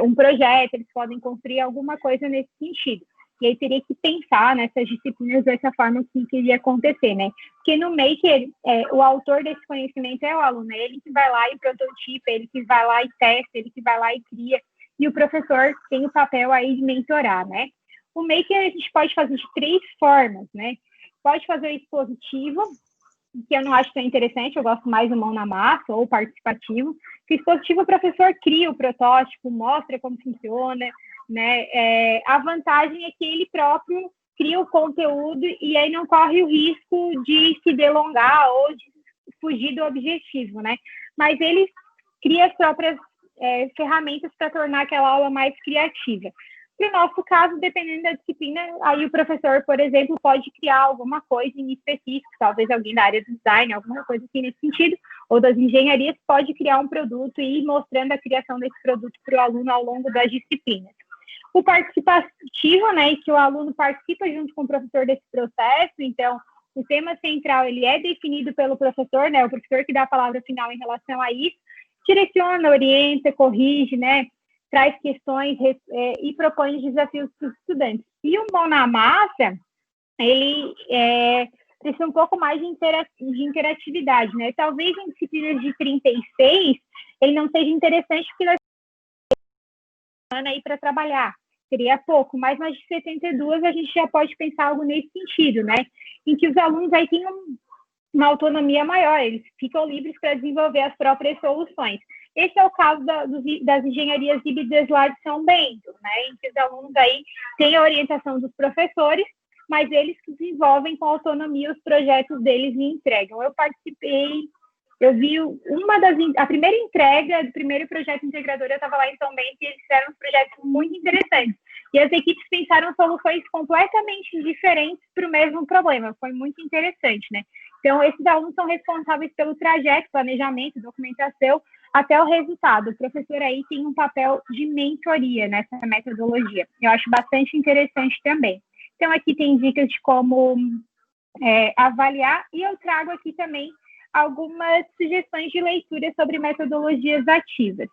um projeto, eles podem construir alguma coisa nesse sentido. E aí teria que pensar nessas disciplinas dessa forma que iria acontecer, né? Porque no maker, o autor desse conhecimento é o aluno, é ele que vai lá e prototipa, ele que vai lá e testa, ele que vai lá e cria, e o professor tem o papel aí de mentorar, né? O maker a gente pode fazer de 3 formas, né? Pode fazer o expositivo, que eu não acho tão interessante, eu gosto mais do mão na massa, ou participativo. O expositivo, o professor cria o protótipo, mostra como funciona, né? A vantagem é que ele próprio cria o conteúdo e aí não corre o risco de se delongar ou de fugir do objetivo, né? Mas ele cria as próprias ferramentas para tornar aquela aula mais criativa. No nosso caso, dependendo da disciplina, aí o professor, por exemplo, pode criar alguma coisa em específico, talvez alguém da área do design, alguma coisa assim nesse sentido, ou das engenharias, pode criar um produto e ir mostrando a criação desse produto para o aluno ao longo das disciplinas. O participativo, né, que o aluno participa junto com o professor desse processo, então, o tema central, ele é definido pelo professor, né, o professor que dá a palavra final em relação a isso, direciona, orienta, corrige, né, traz questões e propõe desafios para os estudantes. E o Mão na Massa, ele precisa um pouco mais de interatividade, né, talvez em disciplinas de 36, ele não seja interessante porque nós aí para trabalhar, seria pouco, mas nas de 72 a gente já pode pensar algo nesse sentido, né? Em que os alunos aí têm uma autonomia maior, eles ficam livres para desenvolver as próprias soluções. Esse é o caso das engenharias híbridas lá de São Bento, né? Em que os alunos aí têm a orientação dos professores, mas eles que desenvolvem com autonomia os projetos deles e entregam. Eu participei. Eu vi a primeira entrega do primeiro projeto integrador, eu estava lá em São Bento e eles fizeram projetos muito interessantes. E as equipes pensaram soluções completamente diferentes para o mesmo problema. Foi muito interessante, né? Então, esses alunos são responsáveis pelo trajeto, planejamento, documentação, até o resultado. O professor aí tem um papel de mentoria nessa metodologia. Eu acho bastante interessante também. Então, aqui tem dicas de como avaliar e eu trago aqui também algumas sugestões de leitura sobre metodologias ativas.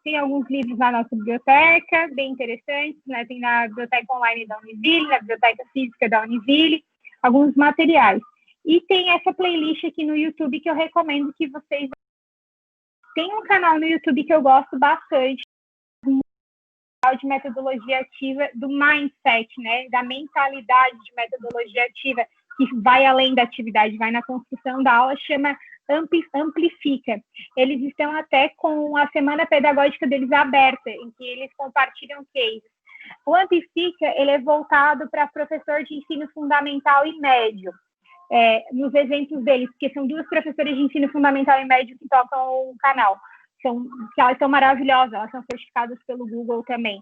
Tem alguns livros na nossa biblioteca, bem interessantes, né? Tem na biblioteca online da Univille, na biblioteca física da Univille, alguns materiais. E tem essa playlist aqui no YouTube que eu recomendo que vocês... Tem um canal no YouTube que eu gosto bastante, de metodologia ativa, do mindset, né? Da mentalidade de metodologia ativa, que vai além da atividade, vai na construção da aula, chama Amplifica. Eles estão até com a semana pedagógica deles aberta, em que eles compartilham cases. O Amplifica, ele é voltado para professor de ensino fundamental e médio, nos exemplos deles, porque são duas professoras de ensino fundamental e médio que tocam o canal. Elas são maravilhosas, elas são certificadas pelo Google também.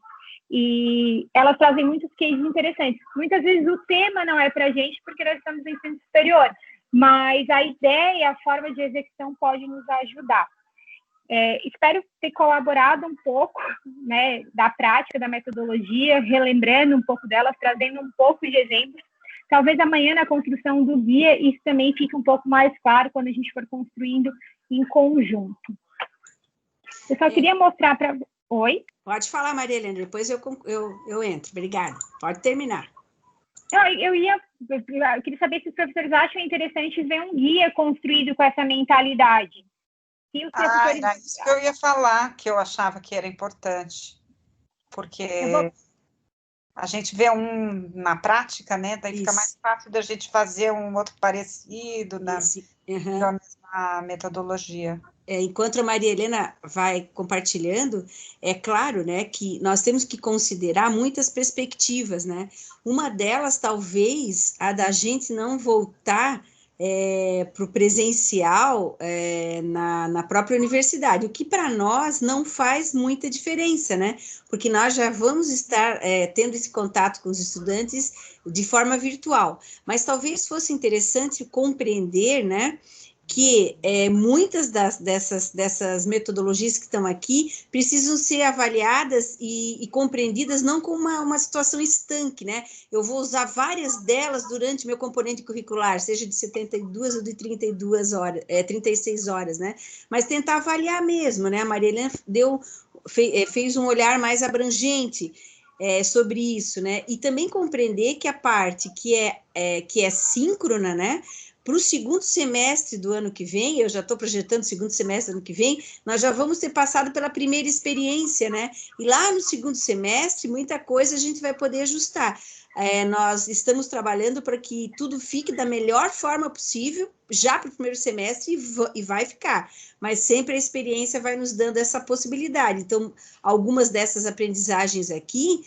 E elas trazem muitos cases interessantes. Muitas vezes o tema não é para a gente, porque nós estamos no ensino superior, mas a ideia, a forma de execução pode nos ajudar. Espero ter colaborado um pouco, né, da prática da metodologia, relembrando um pouco delas, trazendo um pouco de exemplos. Talvez amanhã, na construção do guia, isso também fique um pouco mais claro quando a gente for construindo em conjunto. Eu só queria mostrar para... Oi? Pode falar, Maria Helena, depois eu entro. Obrigada. Pode terminar. Eu queria saber se os professores acham interessante ver um guia construído com essa mentalidade. E os professores... Era isso que eu ia falar, que eu achava que era importante. Porque a gente vê na prática, né? Daí fica mais fácil da gente fazer um outro parecido na mesma metodologia. Enquanto a Maria Helena vai compartilhando, é claro, né, que nós temos que considerar muitas perspectivas, né? Uma delas, talvez, a da gente não voltar para o presencial na própria universidade, o que para nós não faz muita diferença, né? Porque nós já vamos estar tendo esse contato com os estudantes de forma virtual. Mas talvez fosse interessante compreender, né, que muitas dessas metodologias que estão aqui precisam ser avaliadas e compreendidas não como uma situação estanque, né? Eu vou usar várias delas durante meu componente curricular, seja de 72 ou de 36 horas, né? Mas tentar avaliar mesmo, né? A Maria Helena fez um olhar mais abrangente sobre isso, né? E também compreender que a parte que é síncrona, né? Para o segundo semestre do ano que vem, eu já estou projetando o segundo semestre do ano que vem, nós já vamos ter passado pela primeira experiência, né? E lá no segundo semestre, muita coisa a gente vai poder ajustar. Nós estamos trabalhando para que tudo fique da melhor forma possível, já para o primeiro semestre, e vai ficar. Mas sempre a experiência vai nos dando essa possibilidade. Então, algumas dessas aprendizagens aqui,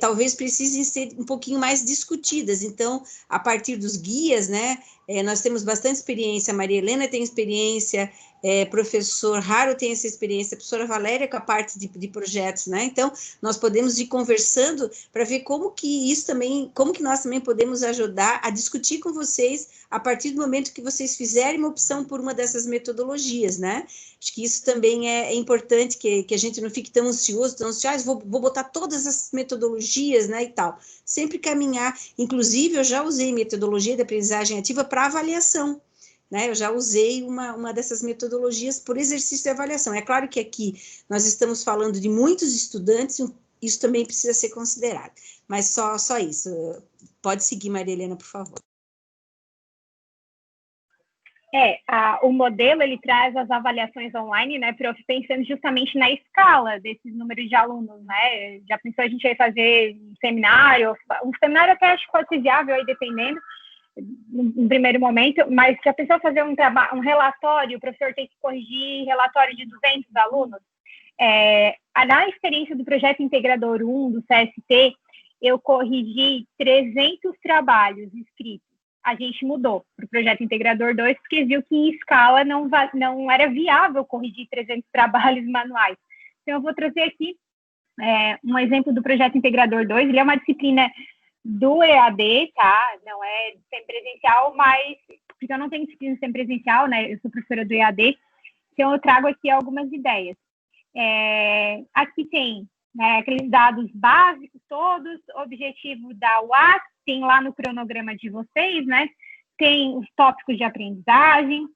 talvez precisem ser um pouquinho mais discutidas. Então, a partir dos guias, né, nós temos bastante experiência, a Maria Helena tem experiência, professor Raro tem essa experiência, a professora Valéria com a parte de projetos, né? Então, nós podemos ir conversando para ver como que nós também podemos ajudar a discutir com vocês a partir do momento que vocês fizerem uma opção por uma dessas metodologias, né? Acho que isso também é importante, que a gente não fique tão ansioso, vou botar todas as metodologias, né, e tal. Sempre caminhar. Inclusive, eu já usei metodologia de aprendizagem ativa para avaliação, né? Eu já usei uma dessas metodologias por exercício de avaliação. É claro que aqui nós estamos falando de muitos estudantes, isso também precisa ser considerado. Mas só isso. Pode seguir, Maria Helena, por favor. O modelo, ele traz as avaliações online, né, pensando justamente na escala desses números de alunos, né? Já pensou a gente vai fazer um seminário até acho que pode ser viável aí, dependendo, no primeiro momento, mas já pensou fazer um relatório, o professor tem que corrigir relatório de 200 alunos? Na experiência do projeto Integrador 1, do CST, eu corrigi 300 trabalhos escritos. A gente mudou para o projeto Integrador 2, porque viu que em escala não era viável corrigir 300 trabalhos manuais. Então, eu vou trazer aqui um exemplo do projeto Integrador 2, ele é uma disciplina do EAD, tá? Não é semipresencial, mas porque eu não tenho disciplina semipresencial, né? Eu sou professora do EAD, então eu trago aqui algumas ideias. Aqui tem, né, aqueles dados básicos todos, objetivo da UAS, tem lá no cronograma de vocês, né? Tem os tópicos de aprendizagem,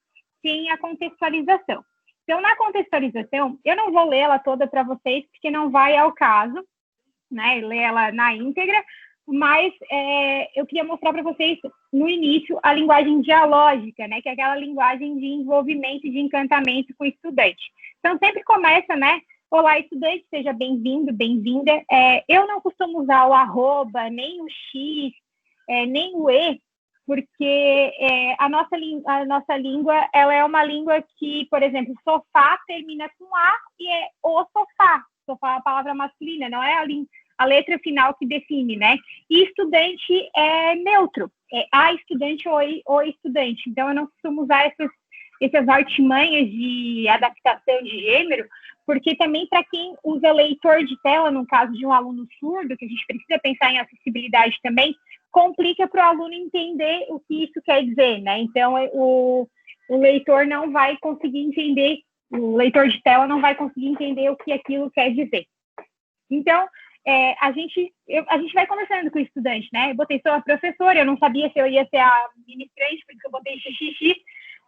tem a contextualização. Então, na contextualização, eu não vou ler ela toda para vocês, porque não vai ao caso, né? Ler ela na íntegra, mas eu queria mostrar para vocês, no início, a linguagem dialógica, né? Que é aquela linguagem de envolvimento e de encantamento com o estudante. Então, sempre começa, né? Olá, estudante, seja bem-vindo, bem-vinda. Eu não costumo usar o arroba, nem o X, nem o E, porque a nossa língua, ela é uma língua que, por exemplo, sofá termina com A e é o sofá. Sofá é a palavra masculina, não é a letra final que define, né? E estudante é neutro, é a estudante ou o estudante. Então, eu não costumo usar essas artimanhas de adaptação de gênero, porque também para quem usa leitor de tela, no caso de um aluno surdo, que a gente precisa pensar em acessibilidade também, complica para o aluno entender o que isso quer dizer, né? Então, o leitor não vai conseguir entender, o leitor de tela não vai conseguir entender o que aquilo quer dizer. Então, a gente vai conversando com o estudante, né? Eu botei sou a professora, eu não sabia se eu ia ser a ministrante, porque eu botei xixi,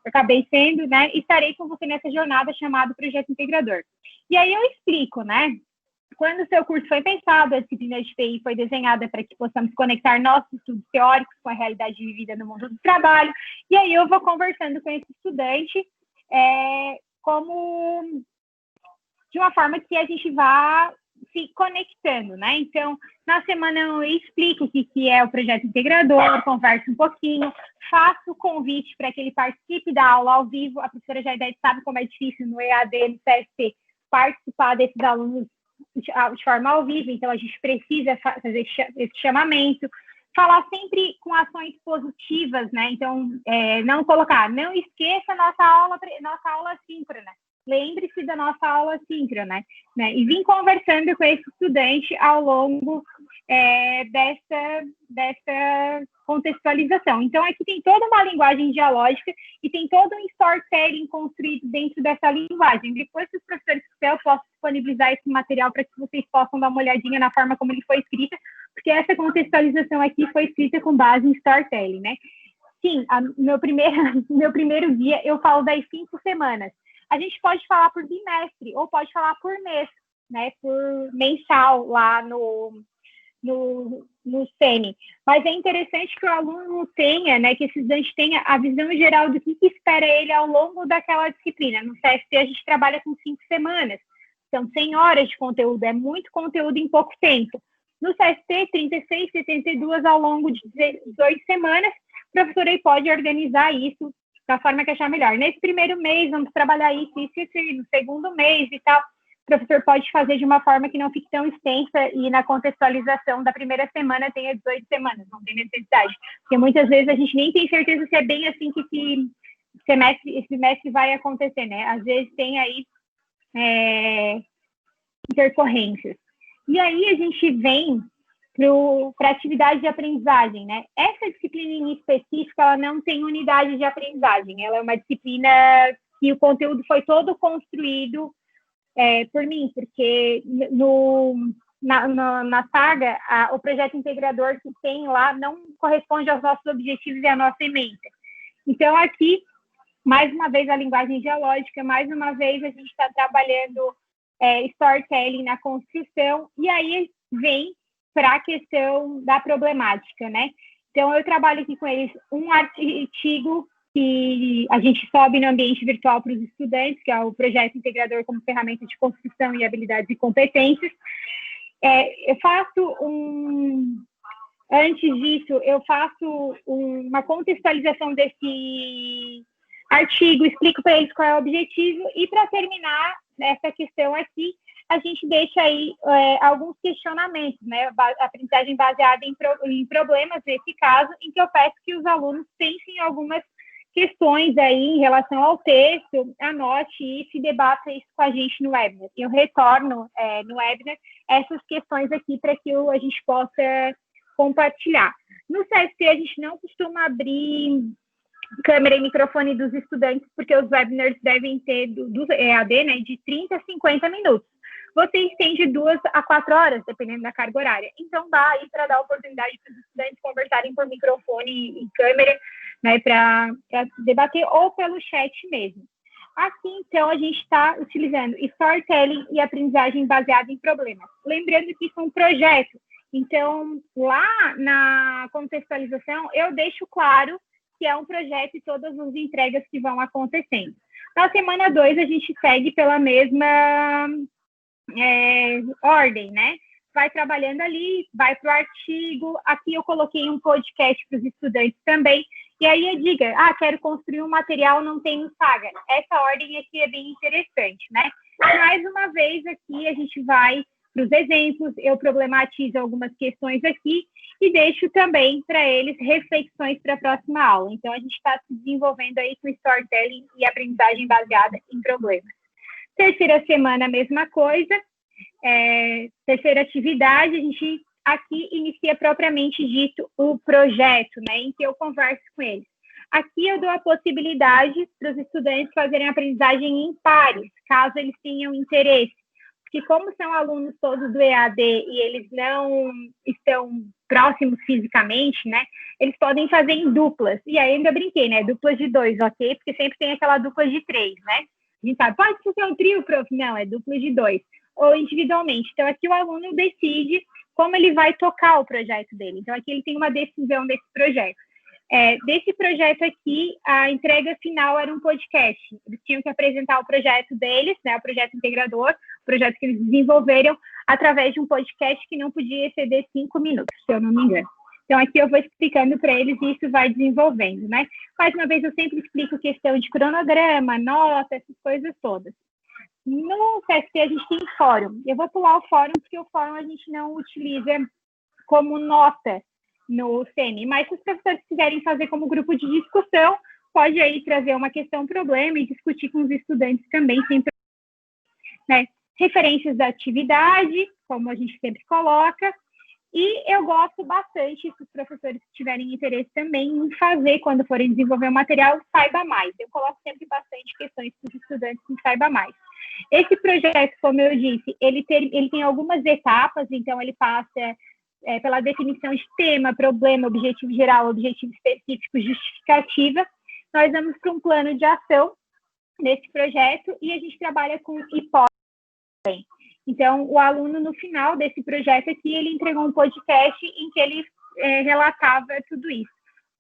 eu acabei sendo, né? E estarei com você nessa jornada chamada Projeto Integrador. E aí eu explico, né? Quando o seu curso foi pensado, a disciplina de TI foi desenhada para que possamos conectar nossos estudos teóricos com a realidade vivida no mundo do trabalho. E aí eu vou conversando com esse estudante como de uma forma que a gente vá se conectando, né? Então, na semana eu explico o que é o projeto integrador, converso um pouquinho, faço o convite para que ele participe da aula ao vivo. A professora Jaidete sabe como é difícil no EAD, no CST, participar desses alunos de forma ao vivo, então a gente precisa fazer esse chamamento, falar sempre com ações positivas, né? Então, não esqueça nossa aula síncrona. Lembre-se da nossa aula síncrona, né? E vim conversando com esse estudante ao longo dessa contextualização. Então, aqui tem toda uma linguagem dialógica e tem todo um storytelling construído dentro dessa linguagem. Depois, se os professores quiserem, eu posso disponibilizar esse material para que vocês possam dar uma olhadinha na forma como ele foi escrito, porque essa contextualização aqui foi escrita com base em storytelling, né? Sim, meu primeiro dia eu falo das 5 semanas. A gente pode falar por bimestre ou pode falar por mês, né? Por mensal lá no SEMI. Mas é interessante que o aluno tenha, né? Que esse estudante tenha a visão geral do que espera ele ao longo daquela disciplina. No CST a gente trabalha com 5 semanas. São 100 horas de conteúdo, é muito conteúdo em pouco tempo. No CST, 36, 72 ao longo de 18 semanas. O professor aí pode organizar isso da forma que achar melhor. Nesse primeiro mês, vamos trabalhar isso, no segundo mês e tal. O professor pode fazer de uma forma que não fique tão extensa e na contextualização da primeira semana tenha 18 semanas, não tem necessidade. Porque muitas vezes a gente nem tem certeza se é bem assim que semestre vai acontecer, né? Às vezes tem aí intercorrências. E aí a gente vem para a atividade de aprendizagem, né? Essa disciplina em específico, ela não tem unidade de aprendizagem, ela é uma disciplina que o conteúdo foi todo construído por mim, porque na saga, o projeto integrador que tem lá não corresponde aos nossos objetivos e à nossa ementa. Então, aqui, mais uma vez, a linguagem geológica, mais uma vez, a gente está trabalhando storytelling na construção, e aí vem para a questão da problemática, né? Então, eu trabalho aqui com eles um artigo que a gente sobe no ambiente virtual para os estudantes, que é o projeto integrador como ferramenta de construção e habilidades e competências. Eu faço antes disso, eu faço uma contextualização desse artigo, explico para eles qual é o objetivo, e para terminar essa questão aqui, a gente deixa aí alguns questionamentos, né? Aprendizagem baseada em problemas, nesse caso, em que eu peço que os alunos pensem em algumas questões aí em relação ao texto, anote e se debata isso com a gente no webinar. Eu retorno no webinar essas questões aqui para que a gente possa compartilhar. No CSP, a gente não costuma abrir câmera e microfone dos estudantes, porque os webinars devem ter, do EAD, né, de 30 a 50 minutos. Você estende 2 a 4 horas, dependendo da carga horária. Então, dá aí para dar oportunidade para os estudantes conversarem por microfone e câmera, né, para debater, ou pelo chat mesmo. Aqui, então, a gente está utilizando storytelling e aprendizagem baseada em problemas. Lembrando que isso é um projeto. Então, lá na contextualização, eu deixo claro que é um projeto e todas as entregas que vão acontecendo. Na semana 2, a gente segue pela mesma ordem, né? Vai trabalhando ali, vai para o artigo. Aqui eu coloquei um podcast para os estudantes também. E aí diga, quero construir um material, não tenho saga. Essa ordem aqui é bem interessante, né? Mais uma vez aqui a gente vai para os exemplos, eu problematizo algumas questões aqui e deixo também para eles reflexões para a próxima aula. Então, a gente está se desenvolvendo aí com storytelling e aprendizagem baseada em problemas. Terceira semana, a mesma coisa. Terceira atividade, a gente aqui inicia propriamente dito o projeto, né, em que eu converso com eles. Aqui eu dou a possibilidade para os estudantes fazerem aprendizagem em pares, caso eles tenham interesse. Porque como são alunos todos do EAD e eles não estão próximos fisicamente, né, eles podem fazer em duplas. E aí ainda brinquei, né, duplas de 2, ok? Porque sempre tem aquela dupla de 3, né? A gente sabe, pode ser um trio, prof? Não, é dupla de 2. Ou individualmente. Então, aqui o aluno decide como ele vai tocar o projeto dele. Então, aqui ele tem uma decisão desse projeto. Desse projeto aqui, a entrega final era um podcast. Eles tinham que apresentar o projeto deles, né, o projeto integrador, o projeto que eles desenvolveram, através de um podcast que não podia exceder 5 minutos, se eu não me engano. Então, aqui eu vou explicando para eles e isso vai desenvolvendo, né? Mais uma vez, eu sempre explico questão de cronograma, nota, essas coisas todas. No CSP, a gente tem fórum. Eu vou pular o fórum, porque o fórum a gente não utiliza como nota no CM, mas se os professores quiserem fazer como grupo de discussão, pode aí trazer uma questão, problema e discutir com os estudantes também, sempre, né? Referências da atividade, como a gente sempre coloca, e eu gosto bastante, se os professores tiverem interesse também em fazer, quando forem desenvolver o material, saiba mais. Eu coloco sempre bastante questões para os estudantes em saiba mais. Esse projeto, como eu disse, ele tem algumas etapas, então ele passa pela definição de tema, problema, objetivo geral, objetivo específico, justificativa. Nós vamos para um plano de ação nesse projeto e a gente trabalha com hipótese também. Então, o aluno, no final desse projeto aqui, ele entregou um podcast em que ele relatava tudo isso.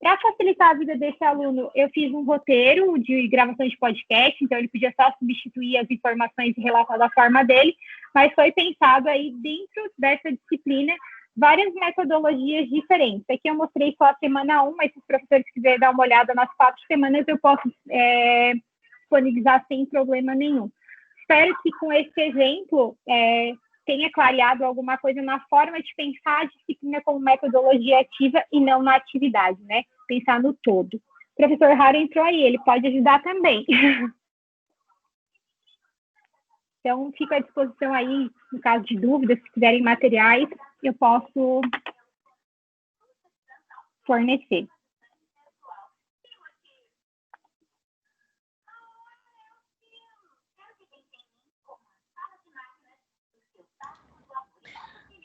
Para facilitar a vida desse aluno, eu fiz um roteiro de gravação de podcast, então ele podia só substituir as informações e relatar da forma dele, mas foi pensado aí dentro dessa disciplina várias metodologias diferentes. Aqui eu mostrei só a semana 1, mas se os professores quiserem dar uma olhada nas 4 semanas, eu posso disponibilizar sem problema nenhum. Espero que com esse exemplo tenha clareado alguma coisa na forma de pensar a disciplina como metodologia ativa e não na atividade, né? Pensar no todo. O professor Raro entrou aí, ele pode ajudar também. Então, fico à disposição aí, no caso de dúvidas, se quiserem materiais, eu posso fornecer.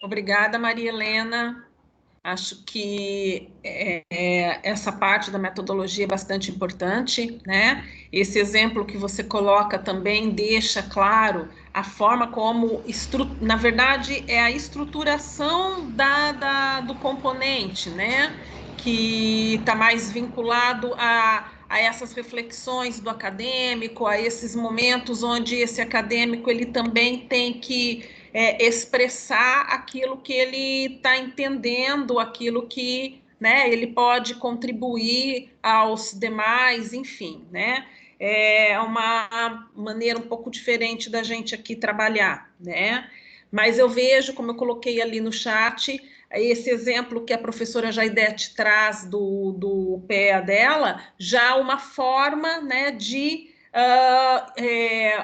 Obrigada, Maria Helena. Acho que essa parte da metodologia é bastante importante, né? Esse exemplo que você coloca também deixa claro a forma como, na verdade, é a estruturação do componente, né? Que está mais vinculado a essas reflexões do acadêmico, a esses momentos onde esse acadêmico ele também tem que expressar aquilo que ele está entendendo, aquilo que, né, ele pode contribuir aos demais, enfim, né? É uma maneira um pouco diferente da gente aqui trabalhar, né? Mas eu vejo, como eu coloquei ali no chat, esse exemplo que a professora Jaidete traz do PEA dela, já uma forma, né, de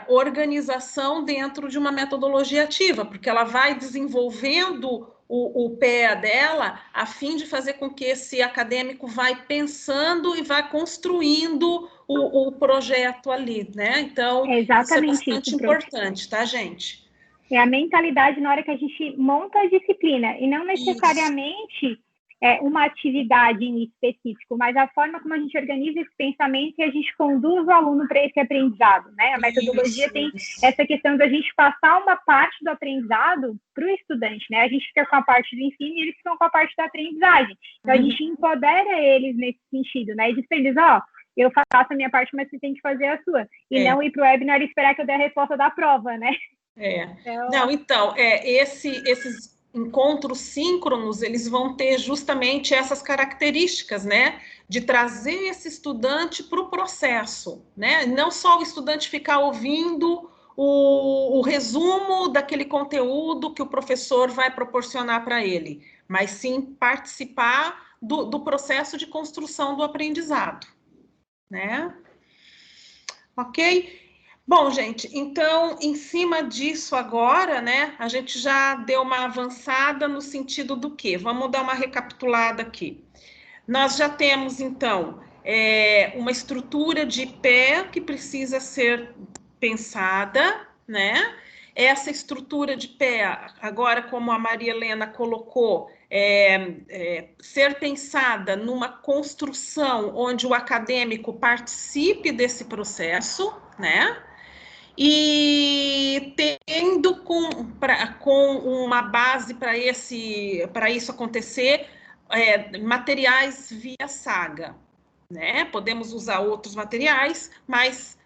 organização dentro de uma metodologia ativa, porque ela vai desenvolvendo o PEA dela a fim de fazer com que esse acadêmico vai pensando e vai construindo o projeto ali, né? Então, isso é bastante importante, tá, gente? É a mentalidade na hora que a gente monta a disciplina, e não necessariamente uma atividade em específico, mas a forma como a gente organiza esse pensamento e a gente conduz o aluno para esse aprendizado, né? A metodologia tem essa questão da gente passar uma parte do aprendizado para o estudante, né? A gente fica com a parte do ensino e eles ficam com a parte da aprendizagem. Então, a gente empodera eles nesse sentido, né? E diz para eles, eu faço a minha parte, mas você tem que fazer a sua. E não ir para o webinar e esperar que eu dê a resposta da prova, né? Esses encontros síncronos, eles vão ter justamente essas características, né, de trazer esse estudante para o processo, né, não só o estudante ficar ouvindo o resumo daquele conteúdo que o professor vai proporcionar para ele, mas sim participar do processo de construção do aprendizado, né? Ok? Bom, gente, então, em cima disso agora, né, a gente já deu uma avançada no sentido do quê? Vamos dar uma recapitulada aqui. Nós já temos, então, uma estrutura de pé que precisa ser pensada, né? Essa estrutura de pé, agora, como a Maria Helena colocou, ser pensada numa construção onde o acadêmico participe desse processo, né? E tendo com uma base para isso acontecer, materiais via Saga, né? Podemos usar outros materiais, mas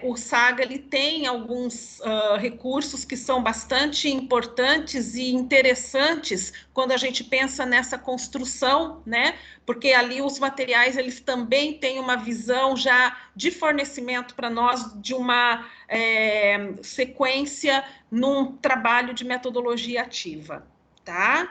o Saga ele tem alguns recursos que são bastante importantes e interessantes quando a gente pensa nessa construção, né? Porque ali os materiais eles também têm uma visão já de fornecimento para nós de uma sequência num trabalho de metodologia ativa, tá?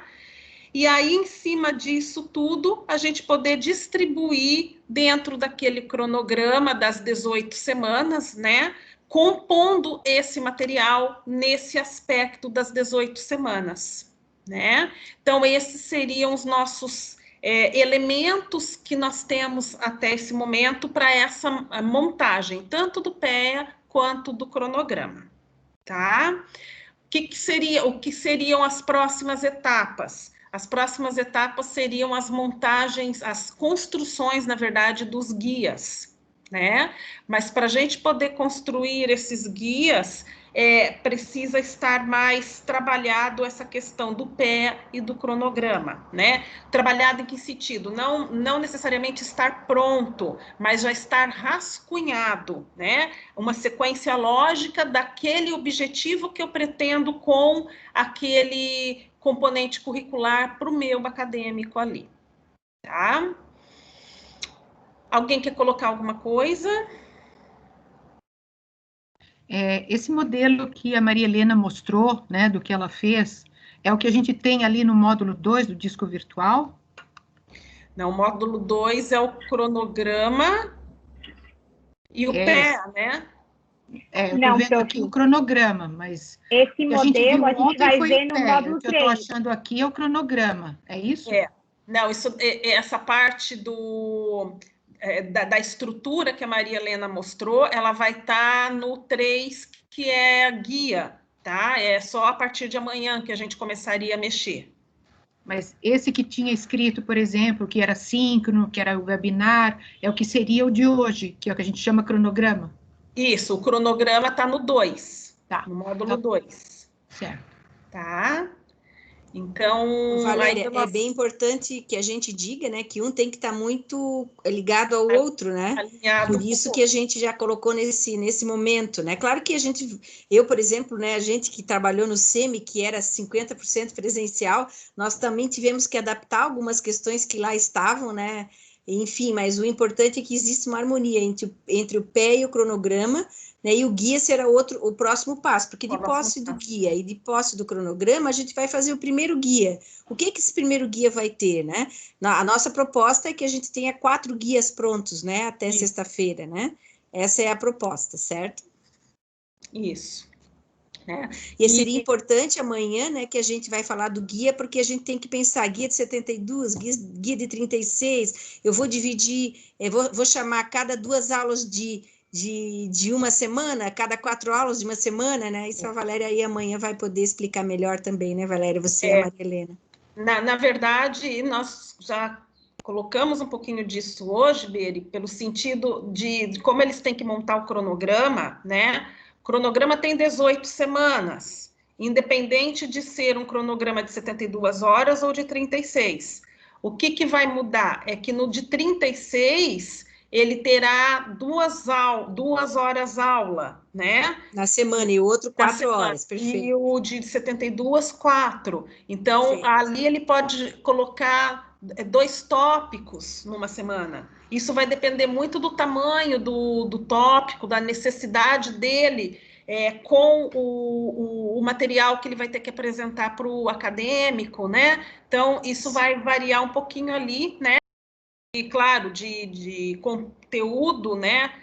E aí, em cima disso tudo, a gente poder distribuir dentro daquele cronograma das 18 semanas, né? Compondo esse material nesse aspecto das 18 semanas, né? Então, esses seriam os nossos elementos que nós temos até esse momento para essa montagem, tanto do PEA quanto do cronograma, tá? O que seriam as próximas etapas? As próximas etapas seriam as montagens, as construções, na verdade, dos guias, né? Mas para a gente poder construir esses guias, precisa estar mais trabalhado essa questão do pé e do cronograma, né? Trabalhado em que sentido? Não necessariamente estar pronto, mas já estar rascunhado, né? Uma sequência lógica daquele objetivo que eu pretendo com aquele componente curricular para o meu acadêmico ali, tá? Alguém quer colocar alguma coisa? Esse modelo que a Maria Helena mostrou, né, do que ela fez, é o que a gente tem ali no módulo 2 do disco virtual? Não, o módulo 2 é o cronograma e o pé, né? Eu estou vendo aqui o cronograma, mas... Esse modelo a gente vai ver no módulo 3. O que eu estou achando aqui é o cronograma, é isso? Não, essa parte da estrutura que a Maria Helena mostrou, ela vai estar no 3, que é a guia, tá? É só a partir de amanhã que a gente começaria a mexer. Mas esse que tinha escrito, por exemplo, que era síncrono, que era o webinar, é o que seria o de hoje, que é o que a gente chama cronograma? Isso, o cronograma está no 2, no módulo 2. Certo. Tá? Então... Valéria, é bem importante que a gente diga, né, que um tem que estar muito ligado ao outro, né? Alinhado. Por isso que a gente já colocou nesse momento, né? Claro que eu, por exemplo, né, a gente que trabalhou no SEMI, que era 50% presencial, nós também tivemos que adaptar algumas questões que lá estavam, né? Enfim, mas o importante é que existe uma harmonia entre o pé e o cronograma, né, e o guia será o próximo passo, porque de posse do guia e de posse do cronograma, a gente vai fazer o primeiro guia. O que esse primeiro guia vai ter, né? A nossa proposta é que a gente tenha 4 guias prontos, né, até sexta-feira, né? Essa é a proposta, certo? Isso. E seria importante amanhã, né, que a gente vai falar do guia, porque a gente tem que pensar guia de 72, guia de 36, eu vou dividir, vou chamar cada 2 aulas de uma semana, cada 4 aulas de uma semana, né? Isso a Valéria aí amanhã vai poder explicar melhor também, né, Valéria? Você e a Maria Helena. Na verdade, nós já colocamos um pouquinho disso hoje, Beri, pelo sentido de como eles têm que montar o cronograma, né? O cronograma tem 18 semanas, independente de ser um cronograma de 72 horas ou de 36. O que vai mudar é que no de 36... ele terá 2 horas aula, né? Na semana, e o outro 4 horas, perfeito. E o de 72, 4. Então, perfeito. Ali ele pode colocar 2 tópicos numa semana. Isso vai depender muito do tamanho do tópico, da necessidade dele, com o material que ele vai ter que apresentar para o acadêmico, né? Então, isso vai variar um pouquinho ali, né? E, claro, de conteúdo, né,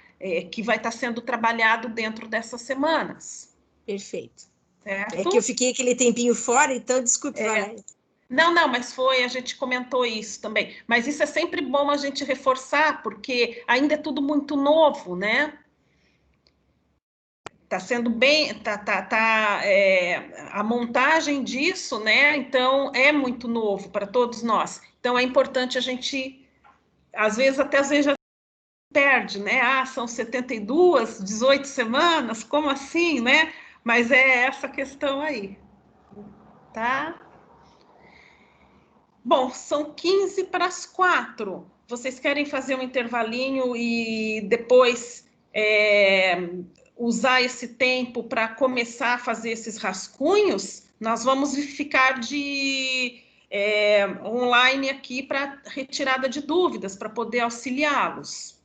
que vai estar sendo trabalhado dentro dessas semanas. Perfeito. Certo? É que eu fiquei aquele tempinho fora, então desculpe, Valéria. Não, mas a gente comentou isso também. Mas isso é sempre bom a gente reforçar, porque ainda é tudo muito novo, né? Está sendo bem, a montagem disso, né? Então, é muito novo para todos nós. Então, é importante a gente... Às vezes já perde, né? São 72, 18 semanas, como assim, né? Mas é essa questão aí, tá? Bom, são 15 para as 4. Vocês querem fazer um intervalinho e depois usar esse tempo para começar a fazer esses rascunhos? Nós vamos ficar online aqui para retirada de dúvidas, para poder auxiliá-los.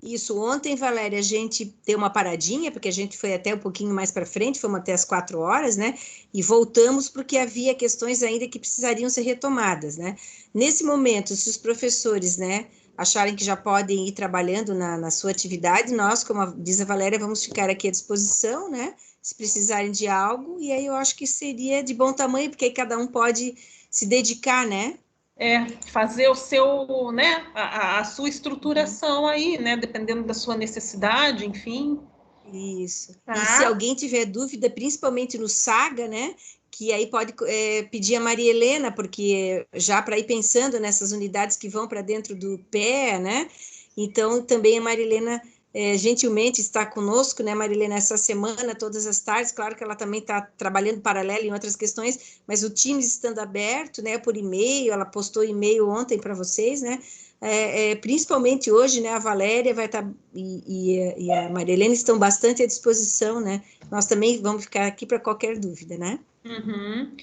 Isso, ontem, Valéria, a gente deu uma paradinha, porque a gente foi até um pouquinho mais para frente, fomos até as 4 horas, né, e voltamos porque havia questões ainda que precisariam ser retomadas, né. Nesse momento, se os professores, né, acharem que já podem ir trabalhando na sua atividade, nós, como diz a Valéria, vamos ficar aqui à disposição, né, se precisarem de algo, e aí eu acho que seria de bom tamanho, porque aí cada um pode se dedicar, né? Fazer o seu, né, a sua estruturação aí, né, dependendo da sua necessidade, enfim. Isso. Tá. E se alguém tiver dúvida, principalmente no Saga, né, que aí pode pedir a Maria Helena, porque já para ir pensando nessas unidades que vão para dentro do pé, né, então também a Maria Helena gentilmente está conosco, né, Marilena, essa semana, todas as tardes, claro que ela também está trabalhando paralelo em outras questões, mas o Teams estando aberto, né, por e-mail, ela postou e-mail ontem para vocês, né, principalmente hoje, né, a Valéria vai estar, e a Marilena estão bastante à disposição, né, nós também vamos ficar aqui para qualquer dúvida, né. Uhum.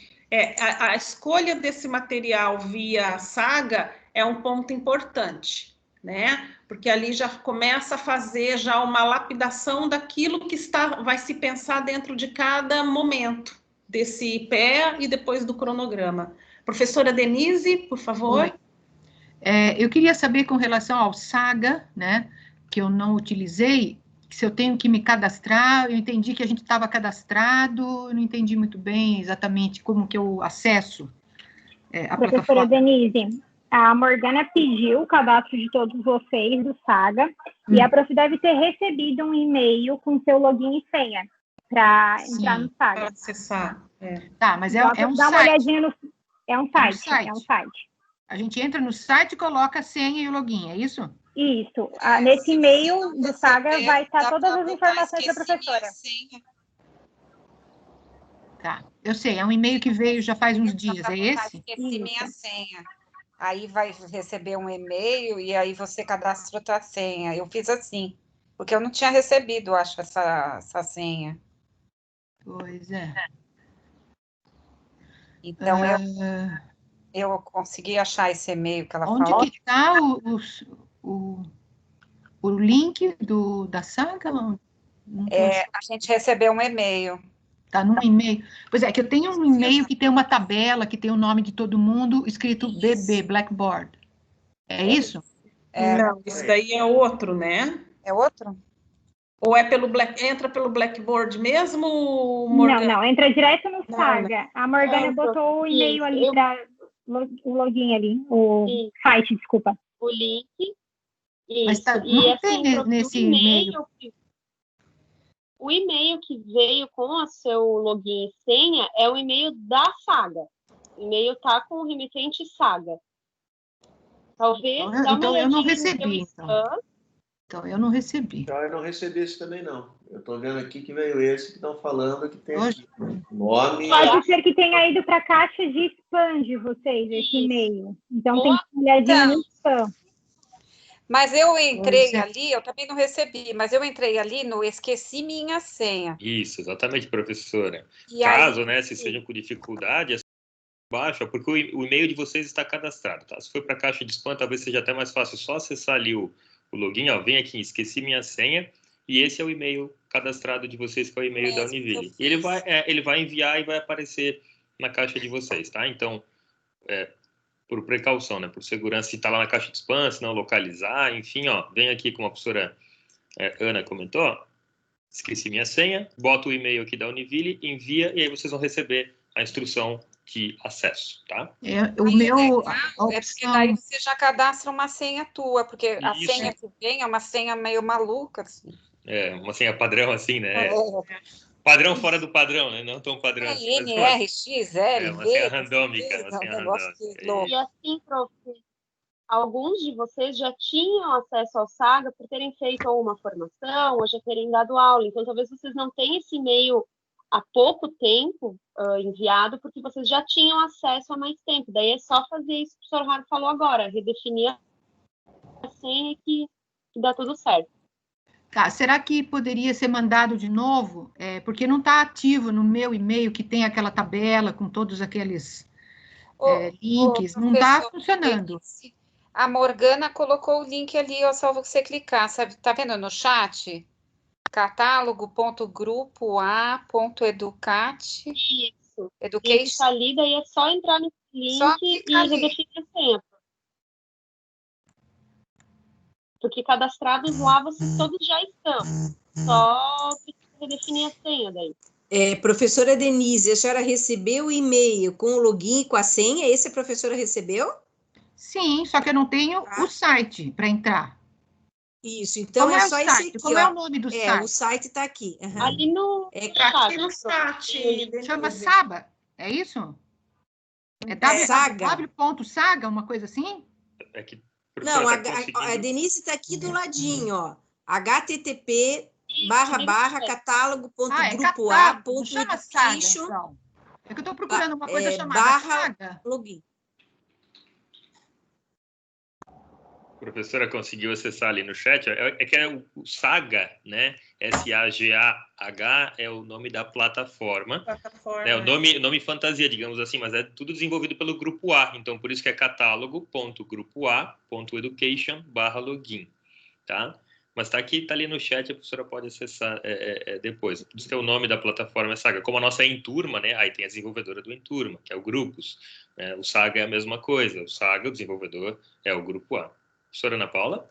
A escolha desse material via Saga é um ponto importante, né? Porque ali já começa a fazer já uma lapidação daquilo que vai se pensar dentro de cada momento desse pé e depois do cronograma. Professora Denise, por favor. Eu queria saber com relação ao Saga, né, que eu não utilizei, se eu tenho que me cadastrar. Eu entendi que a gente estava cadastrado, eu não entendi muito bem exatamente como que eu acesso a Professora plataforma. Denise, a Morgana pediu o cadastro de todos vocês do Saga, e a prof deve ter recebido um e-mail com seu login e senha para entrar no Saga. Para acessar. Tá, mas é um Dá uma site. olhadinha no... É um site. A gente entra no site, coloca a senha e o login, é isso? Isso. Nesse e-mail do Saga vai estar todas as informações da professora. Tá, eu sei, é um e-mail que veio já faz uns dias, é esse? Esqueci minha senha. Aí vai receber um e-mail e aí você cadastra outra senha. Eu fiz assim, porque eu não tinha recebido, acho, essa senha. Pois é. Então, eu consegui achar esse e-mail que ela falou. Onde que está o link da Saga? A gente recebeu um e-mail. Está num e-mail. Pois é, que eu tenho um e-mail que tem uma tabela, que tem o nome de todo mundo, escrito BB, Blackboard. É isso? Não, isso daí é outro, né? É outro? Ou entra pelo Blackboard mesmo, Morgana? Não, entra direto no Saga. A Morgana botou o e-mail ali o login ali, o site, desculpa. O link. Mas não tem nesse e-mail. O e-mail que veio com o seu login e senha é o e-mail da Saga. O e-mail está com o remetente Saga. Talvez. Então eu não recebi. Então eu não recebi. Então eu não recebi esse também, não. Eu estou vendo aqui que veio esse que estão falando que tem aqui. Nome. Pode ser que tenha ido para a caixa de spam de vocês, esse e-mail. Então tem que dar uma olhadinha no spam. Mas eu entrei ali, eu também não recebi, mas eu entrei ali no esqueci minha senha. Isso, exatamente, professora. E Caso, aí, né, se sejam com dificuldade, é baixa, porque o e-mail de vocês está cadastrado, tá? Se for para a caixa de spam, talvez seja até mais fácil só acessar ali o login, ó, vem aqui, esqueci minha senha, e esse é o e-mail cadastrado de vocês, que é o e-mail da Univille. E ele vai enviar e vai aparecer na caixa de vocês, tá? Então, por precaução, né? Por segurança, se está lá na caixa de spam, se não localizar, enfim, ó, vem aqui, como a professora Ana comentou, ó, esqueci minha senha, bota o e-mail aqui da Univille, envia, e aí vocês vão receber a instrução de acesso, tá? Porque daí você já cadastra uma senha tua, porque a senha que vem é uma senha meio maluca, assim. Uma senha padrão, assim, né? Padrão fora do padrão, né? Não tão padrão. NRXL. Uma senha randômica. E assim, prof, alguns de vocês já tinham acesso ao Saga por terem feito uma formação ou já terem dado aula. Então, talvez vocês não tenham esse e-mail há pouco tempo enviado, porque vocês já tinham acesso há mais tempo. Daí é só fazer isso que o professor Raro falou agora, redefinir a senha que dá tudo certo. Tá, será que poderia ser mandado de novo? Porque não está ativo no meu e-mail, que tem aquela tabela com todos aqueles links, não está funcionando. A Morgana colocou o link ali, é só você clicar, sabe? Tá vendo no chat? catálogo.grupoa.educate. Isso. Education. Isso ali, daí é só entrar nesse link e redefinir a senha. Porque cadastrados lá, vocês todos já estão. Só precisa redefinir a senha daí. Professora Denise, a senhora recebeu o e-mail com o login e com a senha? Esse a professora recebeu? Sim, só que eu não tenho o site para entrar. Isso, então é só esse aqui. Como é o nome do site? O site está aqui. Uhum. Ali no chat. Chama Saba, é isso? www.saga, uma coisa assim? Não, a Denise está aqui do ladinho, ó. http://catálogo.grupoa.education. Então. É que eu estou procurando uma coisa chamada Saga. Login. A professora conseguiu acessar ali no chat, o Saga, né? SAGAH é o nome da plataforma. É o nome fantasia, digamos assim, mas é tudo desenvolvido pelo Grupo A. Então, por isso que é catálogo.grupoa.education/login, tá? Mas tá aqui, tá ali no chat, a professora pode acessar depois. Por isso que o nome da plataforma é Saga. Como a nossa é em turma, né? Aí tem a desenvolvedora do em turma, que é o Grupos. Né? O Saga é a mesma coisa. O Saga, o desenvolvedor, é o Grupo A. Professora Ana Paula?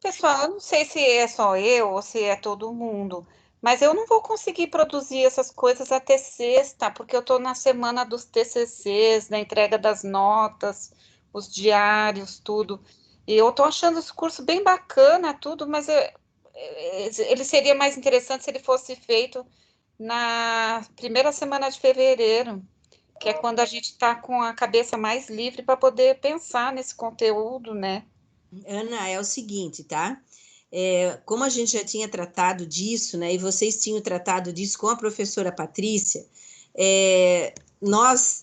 Pessoal, eu não sei se é só eu ou se é todo mundo, mas eu não vou conseguir produzir essas coisas até sexta, porque eu estou na semana dos TCCs, da entrega das notas, os diários, tudo. E eu estou achando esse curso bem bacana, tudo, mas ele seria mais interessante se ele fosse feito na primeira semana de fevereiro, que é quando a gente está com a cabeça mais livre para poder pensar nesse conteúdo, né? Ana, é o seguinte, tá? Como a gente já tinha tratado disso, né, e vocês tinham tratado disso com a professora Patrícia,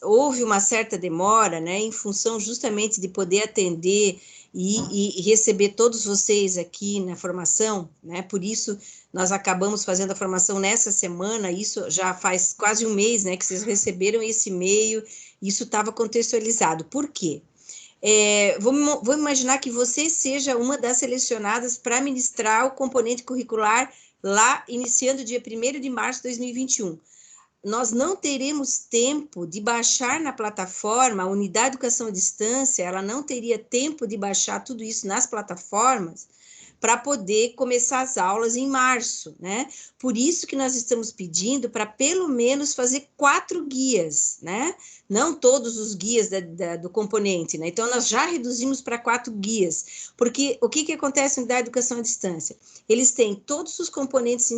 houve uma certa demora, né, em função justamente de poder atender e receber todos vocês aqui na formação, né, por isso nós acabamos fazendo a formação nessa semana, isso já faz quase um mês, né, que vocês receberam esse e-mail, isso estava contextualizado. Por quê? Vou imaginar que você seja uma das selecionadas para ministrar o componente curricular lá, iniciando dia 1º de março de 2021. Nós não teremos tempo de baixar na plataforma, a unidade de educação à distância, ela não teria tempo de baixar tudo isso nas plataformas para poder começar as aulas em março, né? Por isso que nós estamos pedindo para pelo menos fazer 4 guias, né? Não todos os guias do componente, né? Então, nós já reduzimos para 4 guias, porque o que acontece na educação à distância? Eles têm todos os componentes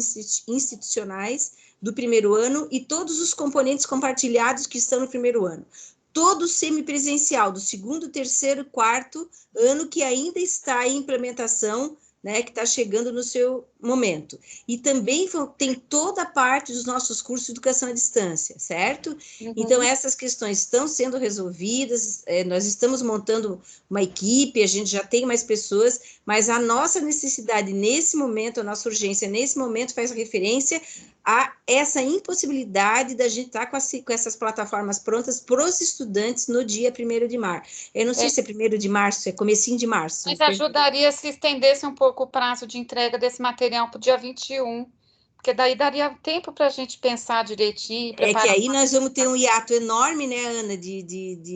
institucionais do primeiro ano e todos os componentes compartilhados que estão no primeiro ano. Todo semipresencial, do 2º, 3º, 4º ano, que ainda está em implementação, né, que está chegando no seu momento. E também tem toda a parte dos nossos cursos de educação à distância, certo? Uhum. Então, essas questões estão sendo resolvidas, nós estamos montando uma equipe, a gente já tem mais pessoas, mas a nossa necessidade nesse momento, a nossa urgência nesse momento faz referência a essa impossibilidade da gente estar com essas plataformas prontas para os estudantes no dia 1º de março. Eu não sei se é 1º de março, é comecinho de março. Mas ajudaria se estendesse um pouco o prazo de entrega desse material para o dia 21, porque daí daria tempo para a gente pensar direitinho. Que aí nós vamos ter um hiato enorme, né, Ana,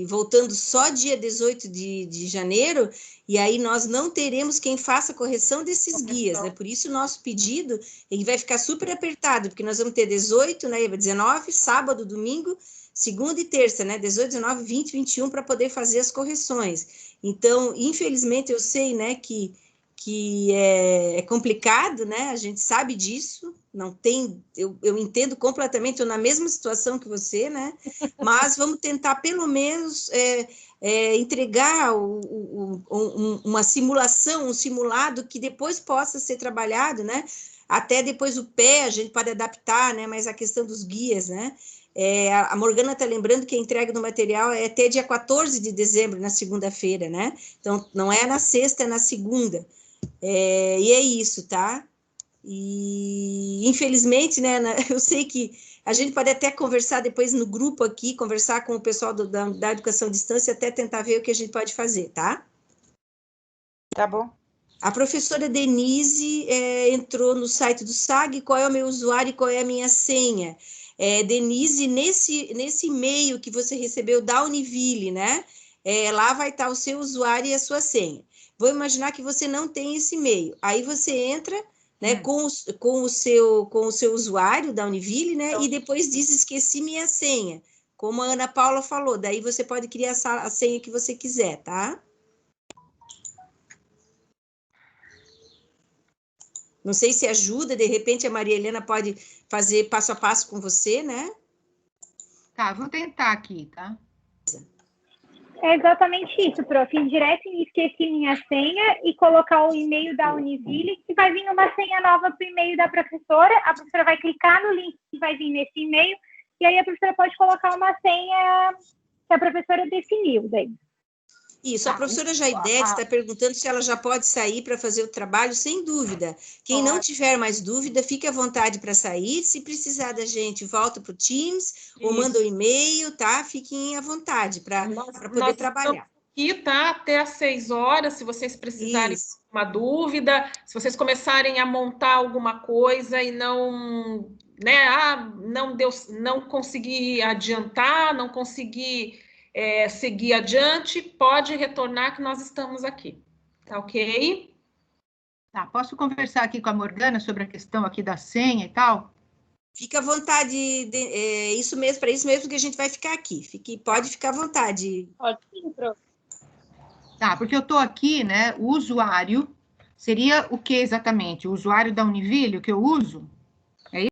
voltando só dia 18 de janeiro, e aí nós não teremos quem faça a correção desses guias, né? Por isso o nosso pedido ele vai ficar super apertado, porque nós vamos ter 18, né, 19, sábado, domingo, segunda e terça, né, 18, 19, 20, 21, para poder fazer as correções. Então, infelizmente, eu sei, né, que é complicado, né? A gente sabe disso, não tem, eu entendo completamente, estou na mesma situação que você, né? Mas vamos tentar pelo menos entregar uma simulação, um simulado que depois possa ser trabalhado, né? Até depois o pé a gente pode adaptar, né? Mas a questão dos guias, né? A Morgana está lembrando que a entrega do material é até dia 14 de dezembro, na segunda-feira, né? Então, não é na sexta, é na segunda. E é isso, tá? E, infelizmente, né, eu sei que a gente pode até conversar depois no grupo aqui, conversar com o pessoal da educação à distância, até tentar ver o que a gente pode fazer, tá? Tá bom. A professora Denise entrou no site do SAG, qual é o meu usuário e qual é a minha senha? Denise, nesse e-mail que você recebeu da Univille, né? Lá vai estar o seu usuário e a sua senha. Vou imaginar que você não tem esse e-mail. Aí você entra, né, com o seu usuário da Univille, né? E depois diz esqueci minha senha. Como a Ana Paula falou, daí você pode criar a senha que você quiser, tá? Não sei se ajuda, de repente a Maria Helena pode fazer passo a passo com você, né? Tá, vou tentar aqui, tá? É exatamente isso, prof. Ir direto em esqueci minha senha e colocar o e-mail da Univille, que vai vir uma senha nova para o e-mail da professora. A professora vai clicar no link que vai vir nesse e-mail, e aí a professora pode colocar uma senha que a professora definiu daí. Isso, a professora Jaidete está perguntando se ela já pode sair para fazer o trabalho, sem dúvida. Quem não tiver mais dúvida, fique à vontade para sair. Se precisar da gente, volta para o Teams ou manda um e-mail, tá? Fiquem à vontade para poder trabalhar. aqui, tá? Até às 6 horas, se vocês precisarem de uma dúvida, se vocês começarem a montar alguma coisa e não, né, não consegui adiantar, não consegui seguir adiante, pode retornar que nós estamos aqui, tá ok? Tá, posso conversar aqui com a Morgana sobre a questão aqui da senha e tal? Fica à vontade, isso mesmo, para isso mesmo que a gente vai ficar aqui. Pode ficar à vontade. Pode sim, prof. Tá, porque eu estou aqui, né? O usuário seria o que exatamente? O usuário da Univille, o que eu uso?